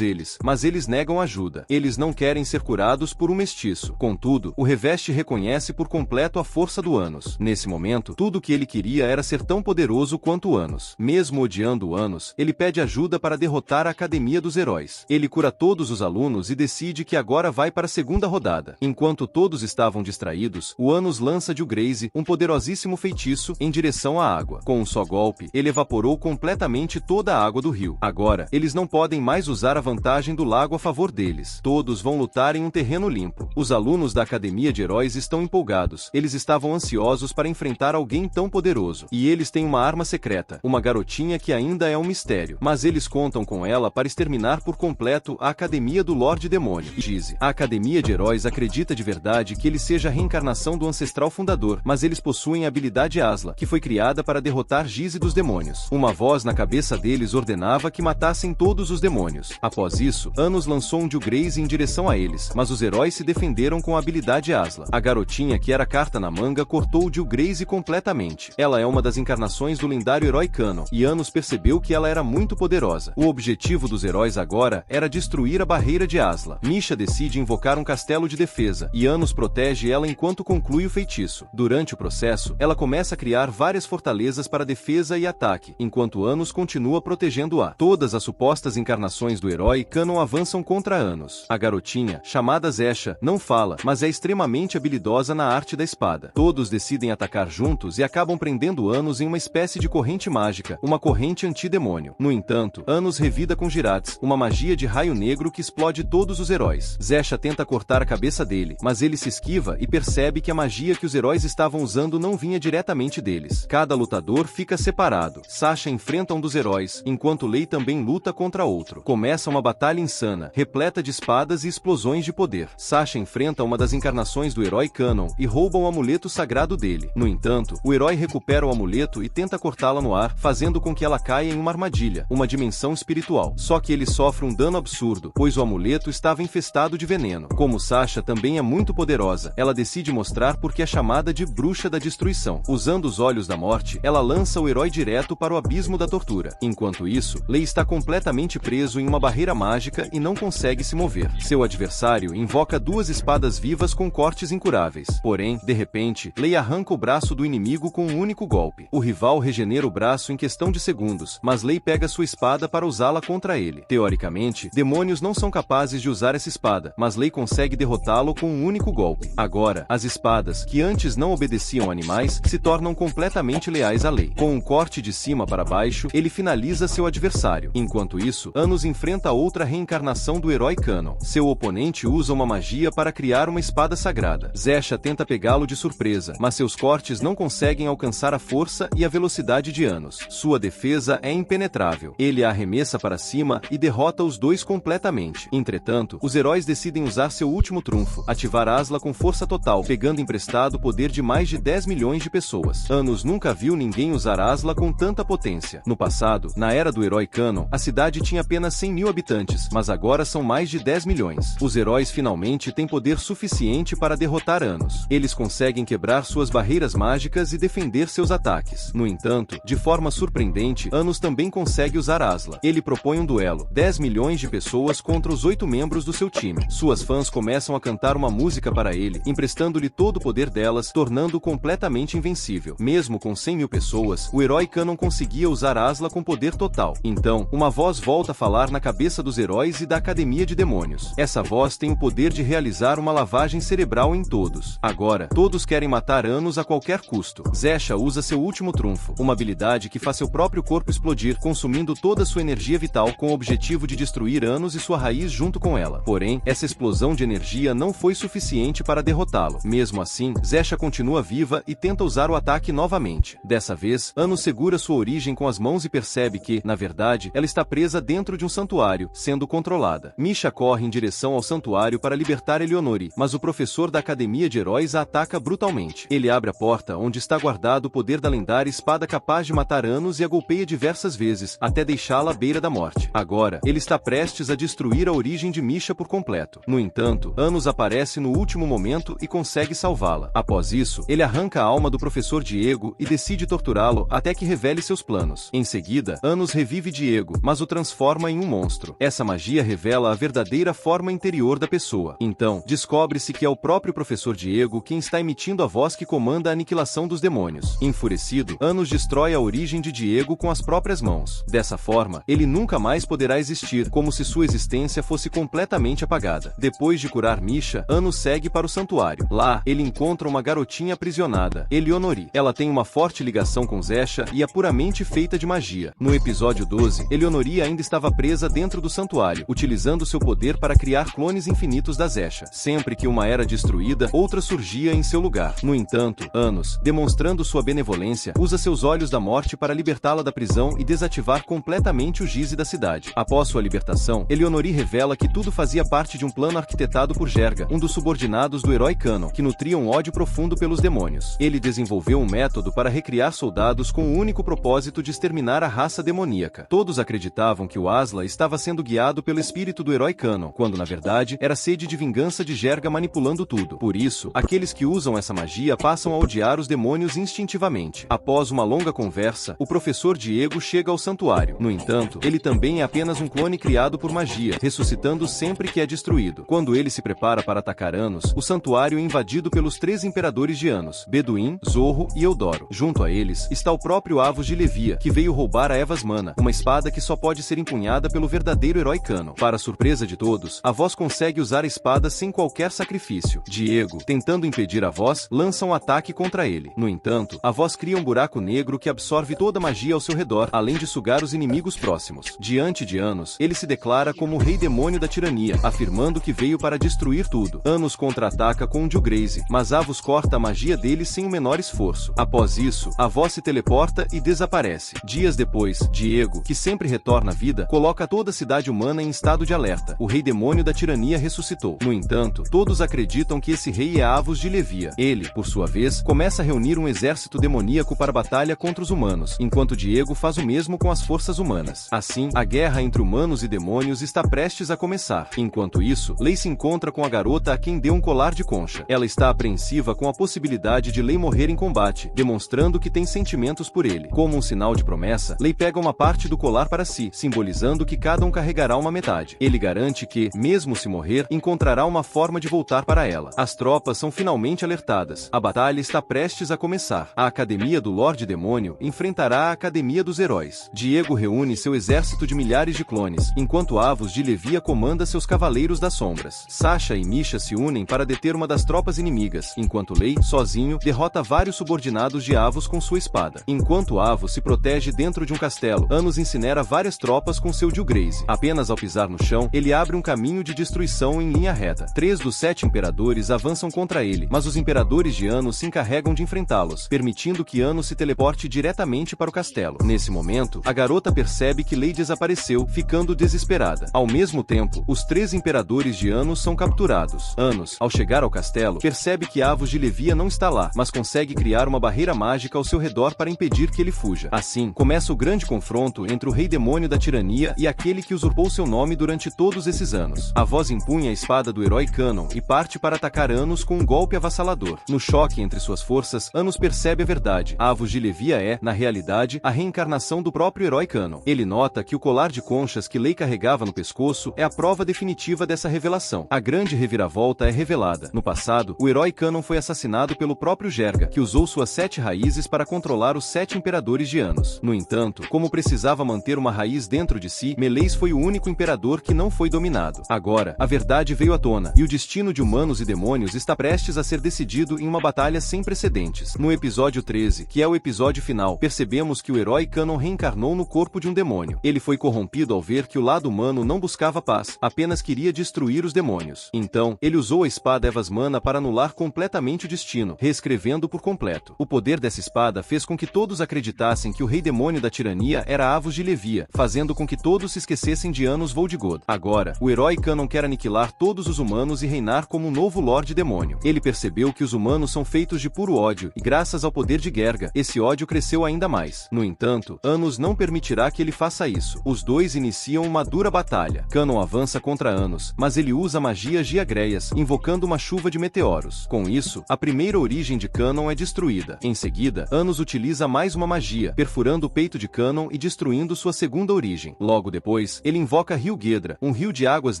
eles, mas eles negam ajuda. Eles não querem ser curados por um mestiço. Contudo, o Reveste reconhece por completo a força do Anos. Nesse momento, tudo o que ele queria era ser tão poderoso quanto o Anos. Mesmo odiando o Anos, ele pede ajuda para derrotar a Academia dos Heróis. Ele cura todos os alunos e decide que agora vai para a segunda rodada. Enquanto todos estavam distraídos, o Anos lança de Graze, um poderosíssimo feitiço, em direção à água. Com um só golpe, ele evaporou completamente toda a água do rio. Agora, eles não podem mais usar a vantagem do lago a favor deles. Todos vão lutar em um terreno limpo. Os alunos da Academia de Heróis estão empolgados. Eles estavam ansiosos para enfrentar alguém tão poderoso. E eles têm uma arma secreta, uma garotinha que ainda é um mistério. Mas eles contam com ela para exterminar por completo a Academia do Lorde Demônio. Gize. A Academia de Heróis acredita de verdade que ele seja a reencarnação do ancestral fundador, mas eles possuem a habilidade Asla, que foi criada para derrotar Gize dos demônios. Uma voz na cabeça deles ordenava que matassem todos os demônios. Após isso, Anos lançou um Graze em direção a eles, mas os heróis se defenderam com a habilidade Asla. A garotinha que era carta na manga cortou o Graze completamente. Ela é uma das encarnações do lendário herói Canon, e Anos percebeu que ela era muito poderosa. O objetivo dos heróis agora era destruir a barreira de Asla. Misha decide invocar um castelo de defesa, e Anos protege ela enquanto conclui o feitiço. Durante o processo, ela começa a criar várias fortalezas para defesa e ataque, enquanto Anos continua protegendo-a. Todas as supostas encarnações do herói Canon avançam contra Anos. A garotinha, chamada Zesha, não fala, mas é extremamente habilidosa na arte da espada. Todos decidem atacar juntos e acabam prendendo Anos em uma espécie de corrente mágica, uma corrente antidemônio. No entanto, Anos revida com Giratz, uma magia de raio negro que explode todos os heróis. Zesha tenta cortar a cabeça dele, mas ele se esquiva e percebe que a magia que os heróis estavam usando não vinha diretamente deles. Cada lutador fica separado. Sasha enfrenta um dos heróis, enquanto Lei também luta contra outro. Começa uma batalha insana, repleta de espadas e explosões de poder. Sasha enfrenta uma das encarnações do herói Canon e rouba um amuleto sagrado dele. No entanto, o herói recupera o amuleto e tenta cortá-la no ar, fazendo com que ela caia em uma armadilha, uma dimensão espiritual. Só que ele sofre um dano absurdo, pois o amuleto estava infestado de veneno. Como Sasha também é muito poderosa, ela decide mostrar porque é chamada de Bruxa da Destruição. Usando os olhos da morte, ela lança o herói direto para o abismo da tortura. Enquanto isso, Lei está completamente preso em uma barreira mágica e não consegue se mover. Seu adversário invoca duas espadas vivas com cortes incuráveis. Porém, de repente, Lei arranca o braço do inimigo com um único golpe. O rival regenera o braço em questão de segundos, mas Lei pega sua espada para usá-la contra ele. Teoricamente, demônios não são capazes de usar essa espada, mas Lei consegue derrotá-lo com um único golpe. Agora, as espadas, que antes não obedeciam animais, se tornam completamente leais à Lei. Com um corte de cima para baixo, ele finaliza seu adversário. Enquanto isso, Anos enfrenta outra reencarnação do herói Canon. Seu oponente usa uma magia para criar uma espada sagrada. Zesha tenta pegá-lo de surpresa, mas seus cortes não conseguem alcançar a força e a velocidade de Anos. Sua defesa é impenetrável. Ele a arremessa para cima e derrota os dois completamente. Entretanto, os heróis decidem usar seu último trunfo, ativar Asla com força total, pegando emprestado o poder de mais de 10 milhões de pessoas. demônios. Anos nunca viu ninguém usar Asla com tanta potência. No passado, na era do herói Canon, a cidade tinha apenas 100 mil habitantes, mas agora são mais de 10 milhões. Os heróis finalmente têm poder suficiente para derrotar Anos. Eles conseguem quebrar suas barreiras mágicas e defender seus ataques. No entanto, de forma surpreendente, Anos também consegue usar Asla. Ele propõe um duelo, 10 milhões de pessoas contra os 8 membros do seu time. Suas fãs começam a cantar uma música para ele, emprestando-lhe todo o poder delas, tornando-o completamente invencível. Mesmo com 100 mil pessoas, o herói Canon conseguia usar Asla com poder total. Então, uma voz volta a falar na cabeça dos heróis e da Academia de Demônios. Essa voz tem o poder de realizar uma lavagem cerebral em todos. Agora, todos querem matar Anos a qualquer custo. Zesha usa seu último trunfo, uma habilidade que faz seu próprio corpo explodir, consumindo toda sua energia vital com o objetivo de destruir Anos e sua raiz junto com ela. Porém, essa explosão de energia não foi suficiente para derrotá-lo. Mesmo assim, Zesha continua viva e tenta usar o ataque novamente. Dessa vez, Anos segura sua origem com as mãos e percebe que, na verdade, ela está presa dentro de um santuário, sendo controlada. Misha corre em direção ao santuário para libertar Eleonori, mas o professor da Academia de Heróis a ataca brutalmente. Ele abre a porta onde está guardado o poder da lendária espada capaz de matar Anos e a golpeia diversas vezes, até deixá-la à beira da morte. Agora, ele está prestes a destruir a origem de Misha por completo. No entanto, Anos aparece no último momento e consegue salvá-la. Após isso, ele arranca a alma do professor Diego e decide torturá-lo até que revele seus planos. Em seguida, Anos revive Diego, mas o transforma em um monstro. Essa magia revela a verdadeira forma interior da pessoa. Então, descobre-se que é o próprio professor Diego quem está emitindo a voz que comanda a aniquilação dos demônios. Enfurecido, Anos destrói a origem de Diego com as próprias mãos. Dessa forma, ele nunca mais poderá existir, como se sua existência fosse completamente apagada. Depois de curar Misha, Anos segue para o santuário. Lá, ele encontra uma garotinha aprisionada, Eleonori. Ela tem uma forte ligação com Zesha e é puramente feita de magia. No episódio 12, Eleonori ainda estava presa dentro do santuário, utilizando seu poder para criar clones infinitos da Zesha. Sempre que uma era destruída, outra surgia em seu lugar. No entanto, Anos, demonstrando sua benevolência, usa seus olhos da morte para libertá-la da prisão e desativar completamente o Gize da cidade. Após sua libertação, Eleonori revela que tudo fazia parte de um plano arquitetado por Jerga, um dos subordinados do herói Canon, que nutria um ódio profundo pelos demônios. Ele desenvolveu um método para recriar soldados com o único propósito de exterminar a raça demoníaca. Todos acreditavam que o Asla estava sendo guiado pelo espírito do herói Canon, quando na verdade era sede de vingança de Jerga manipulando tudo. Por isso, aqueles que usam essa magia passam a odiar os demônios instintivamente. Após uma longa conversa, o professor Diego chega ao santuário. No entanto, ele também é apenas um clone criado por magia, ressuscitando sempre que é destruído. Quando ele se prepara para atacar Anos, o santuário é invadido pelos 3 imperadores de Anos, Beduin, Zorro e Eudoro. Junto a eles, está o próprio Avos de Levia, que veio roubar a Evas Mana, uma espada que só pode ser empunhada pelo verdadeiro herói Canon. Para surpresa de todos, a voz consegue usar a espada sem qualquer sacrifício. Diego, tentando impedir a voz, lança um ataque contra ele. No entanto, a voz cria um buraco negro que absorve toda a magia ao seu redor, além de sugar os inimigos próximos. Diante de Anos, ele se declara como o rei demônio da tirania, afirmando que veio para destruir tudo. Anos contra-ataca com um Dilgraze, mas Avos corta a magia dele sem o menor esforço. Após isso, a voz se teleporta e desaparece. Dias depois, Diego, que sempre retorna à vida, coloca toda a cidade humana em estado de alerta. O rei demônio da tirania ressuscitou. No entanto, todos acreditam que esse rei é Avos de Levia. Ele, por sua vez, começa a reunir um exército demoníaco para a batalha contra os humanos, enquanto Diego faz o mesmo com as forças humanas. Assim, a guerra entre humanos e demônios está prestes a começar. Enquanto isso, Lei se encontra com a garota a quem deu um colar de concha. Ela está apreensiva com a possibilidade de Lei morrer em combate, demonstrando que tem sentimentos por ele. Como um sinal de promessa, Lei pega uma parte do colar para si, simbolizando que cada um carregará uma metade. Ele garante que, mesmo se morrer, encontrará uma forma de voltar para ela. As tropas são finalmente alertadas. A batalha está prestes a começar. A Academia do Lorde Demônio enfrentará a Academia dos Heróis. Diego reúne seu exército de milhares de clones, enquanto Avos de Levia comanda seus Cavaleiros das Sombras. Sasha e Misha se unem para deter uma das tropas inimigas, enquanto Lei, sozinho, derrota vários subordinados de Avos com sua espada. Enquanto Avos se protege dentro de um castelo, Anos incinera várias tropas com seu Dilgraze. Apenas ao pisar no chão, ele abre um caminho de destruição em linha reta. 3 dos 7 imperadores avançam contra ele, mas os imperadores de Anos se encarregam de enfrentá-los, permitindo que Anos se teleporte diretamente para o castelo. Nesse momento, a garota percebe que Lei desapareceu, ficando desesperada. Ao mesmo tempo, os 3 imperadores de Anos são capturados. Anos, ao chegar ao castelo, percebe que Avos de Levia não está lá, mas consegue criar uma barreira mágica ao seu redor para impedir que ele fuja. Assim, começa o grande confronto entre o Rei Demônio da Tirania e aquele que usurpou seu nome durante todos esses anos. A voz empunha a espada do herói Kanon e parte para atacar Anos com um golpe avassalador. No choque entre suas forças, Anos percebe a verdade. Avos de Levia é, na realidade, a reencarnação do próprio herói Kanon. Ele nota que o colar de conchas que Lei carregava no pescoço é a prova definitiva dessa revelação. A grande reviravolta é revelada. No passado, o herói Kanon foi assassinado pelo próprio Gerga, que usou suas 7 raízes para controlar os 7 imperadores de Anos. No entanto, como precisava manter uma raiz dentro de si, Meleis foi o único imperador que não foi dominado. Agora, a verdade veio à tona, e o destino de humanos e demônios está prestes a ser decidido em uma batalha sem precedentes. No episódio 13, que é o episódio final, percebemos que o herói Kanon reencarnou no corpo de um demônio. Ele foi corrompido ao ver que o lado humano não buscava paz, apenas queria destruir os demônios. Então, ele usou a espada Evasmana para anular completamente o destino, reescrevendo por completo. O poder dessa espada fez com que todos acreditassem que o Rei Demônio da Tirania era Avos de Levia, fazendo com que todos se esquecessem de Anos Voldigod. Agora, o herói Kanon quer aniquilar todos os humanos e reinar como um novo Lorde Demônio. Ele percebeu que os humanos são feitos de puro ódio, e graças ao poder de Gerga, esse ódio cresceu ainda mais. No entanto, Anos não permitirá que ele faça isso. Os dois iniciam uma dura batalha. Kanon avança contra Anos, mas ele usa magias Giagreias, invocando uma chuva de meteoros. Com isso, a primeira origem de Kanon é destruída. Em seguida, Anos utiliza mais uma magia, perfurando o peito de Kanon e destruindo sua segunda origem. Logo depois, ele invoca Rio Gedra, um rio de águas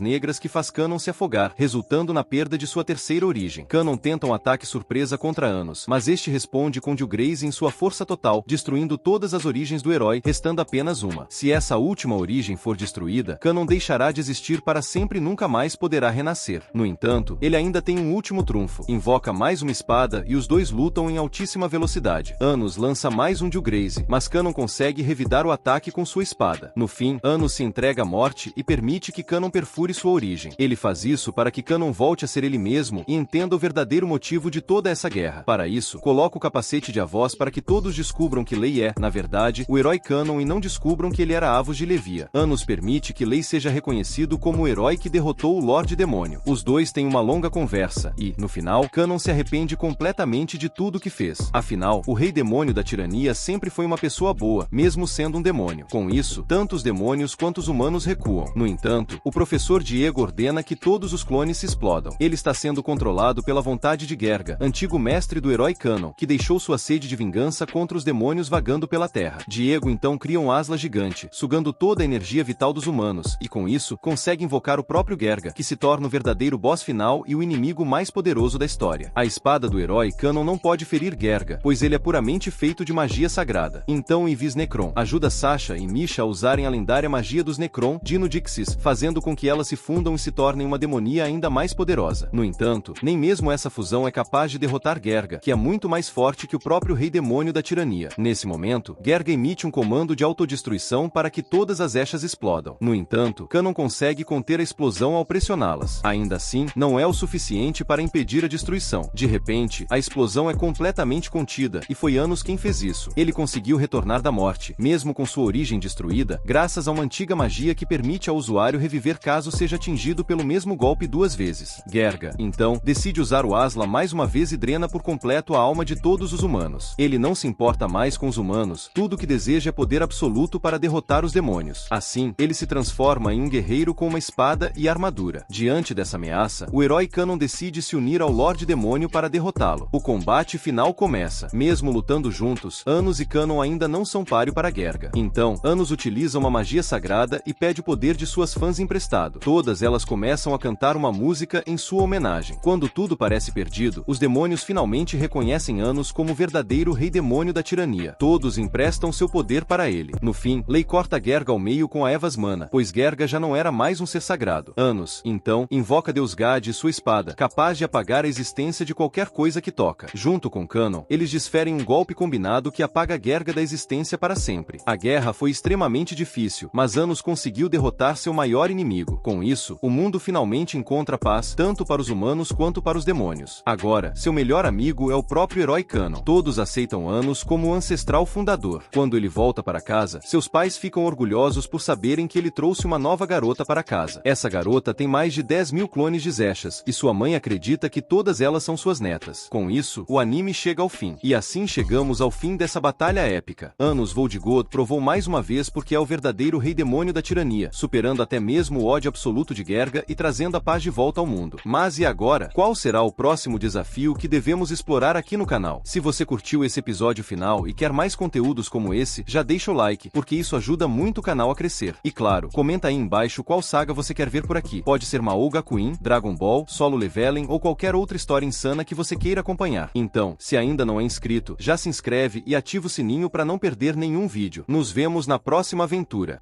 negras que faz Kanon se afogar, resultando na perda de sua terceira origem. Kanon tenta um ataque surpresa contra Anos, mas este responde com Dilgrace em sua força total, destruindo todas as origens do herói, restando apenas uma. Se essa última origem for destruída, Kanon deixará de existir para sempre e nunca mais poderá renascer. No entanto, ele ainda tem um último trunfo. Invoca mais uma espada e os dois lutam em altíssima velocidade. Anos lança mais um Dilgrace, mas Kanon consegue revidar o ataque com sua espada. No fim, Anos se entrega à morte e permite que Kanon perfure sua origem. Ele faz isso para que Kanon volte a ser ele mesmo e entenda o verdadeiro motivo de toda essa guerra. Para isso, coloca o capacete de Avós para que todos descubram que Lei é, na verdade, o herói Kanon e não descubram que ele era Avos de Levia. Anos permite que Lei seja reconhecido como o herói que derrotou o Lorde Demônio. Os dois têm uma longa conversa e, no final, Kanon se arrepende completamente de tudo que fez. Afinal, o Rei Demônio da Tirania sempre foi uma pessoa boa, mesmo sendo um demônio. Com isso, tanto os demônios quanto os humanos recuam. No entanto, o professor Diego ordena que todos os clones se explodam. Ele está sendo controlado pela vontade de Gerga, antigo mestre do herói Kanon, que deixou sua sede de vingança contra os demônios vagando pela Terra. Diego então cria um Asla gigante, sugando toda a energia vital dos humanos, e com isso, consegue invocar o próprio Gerga, que se torna o verdadeiro boss final e o inimigo mais poderoso da história. A espada do herói Kanon não pode ferir Gerga, pois ele é puramente feito de magia sagrada. Então Yves Necron ajuda Sasha e Misha a usarem a lendária magia dos Necron, Dino Dixis, fazendo com que elas se fundam e se tornem uma demonia ainda mais poderosa. No entanto, nem mesmo essa fusão é capaz de derrotar Gerga, que é muito mais forte que o próprio Rei Demônio da Tirania. Nesse momento, Gerga emite um comando de autodestruição para que todas as Eshas explodam. No entanto, Kanon consegue conter a explosão ao pressioná-las. Ainda assim, não é o suficiente para impedir a destruição. De repente, a explosão é completamente contida, e foi Anos quem fez isso. Ele conseguiu retornar da morte, mesmo com sua origem destruída, graças a uma antiga magia que permite ao usuário reviver caso seja atingido pelo mesmo golpe 2 vezes. Gerga, então, decide usar o Asla mais uma vez e drena por completo a alma de todos os humanos. Ele não se importa mais com os humanos, tudo o que deseja é poder absoluto para derrotar os demônios. Assim, ele se transforma em um guerreiro com uma espada e armadura. Diante dessa ameaça, o herói Kanon decide se unir ao Lorde Demônio para derrotá-lo. O combate final começa. Mesmo lutando juntos, Anos e Kanon ainda não são páreo para Gerga. Então, Anos utiliza uma magia sagrada e pede o poder de suas fãs emprestado. Todas elas começam a cantar uma música em sua homenagem. Quando tudo parece perdido, os demônios finalmente reconhecem Anos como o verdadeiro Rei Demônio da Tirania. Todos emprestam seu poder para ele. No fim, Lei corta Gerga ao meio com a Evasmana, pois Gerga já não era mais um ser sagrado. Anos, então, invoca Deus Gad e sua espada, capaz de apagar a existência de qualquer coisa que toca. Junto com Kanon, eles desferem um golpe combinado que apaga Gerga da existência para sempre. A guerra foi extremamente difícil, mas Anos conseguiu derrotar seu maior inimigo. Com isso, o mundo finalmente encontra paz, tanto para os humanos quanto para os demônios. Agora, seu melhor amigo é o próprio herói Kanon. Todos aceitam Anos como o ancestral fundador. Quando ele volta para casa, seus pais ficam orgulhosos por saberem que ele trouxe uma nova garota para casa. Essa garota tem mais de 10.000 clones de Zeshas, e sua mãe acredita que todas elas são suas netas. Com isso, o anime chega chega ao fim. E assim chegamos ao fim dessa batalha épica. Anos Voldigod provou mais uma vez porque é o verdadeiro rei demônio da tirania, superando até mesmo o ódio absoluto de Gerga e trazendo a paz de volta ao mundo. Mas e agora? Qual será o próximo desafio que devemos explorar aqui no canal? Se você curtiu esse episódio final e quer mais conteúdos como esse, já deixa o like, porque isso ajuda muito o canal a crescer. E claro, comenta aí embaixo qual saga você quer ver por aqui. Pode ser Mao Gakuin, Dragon Ball, Solo Leveling ou qualquer outra história insana que você queira acompanhar. Então, se ainda não é inscrito, já se inscreve e ativa o sininho para não perder nenhum vídeo. Nos vemos na próxima aventura.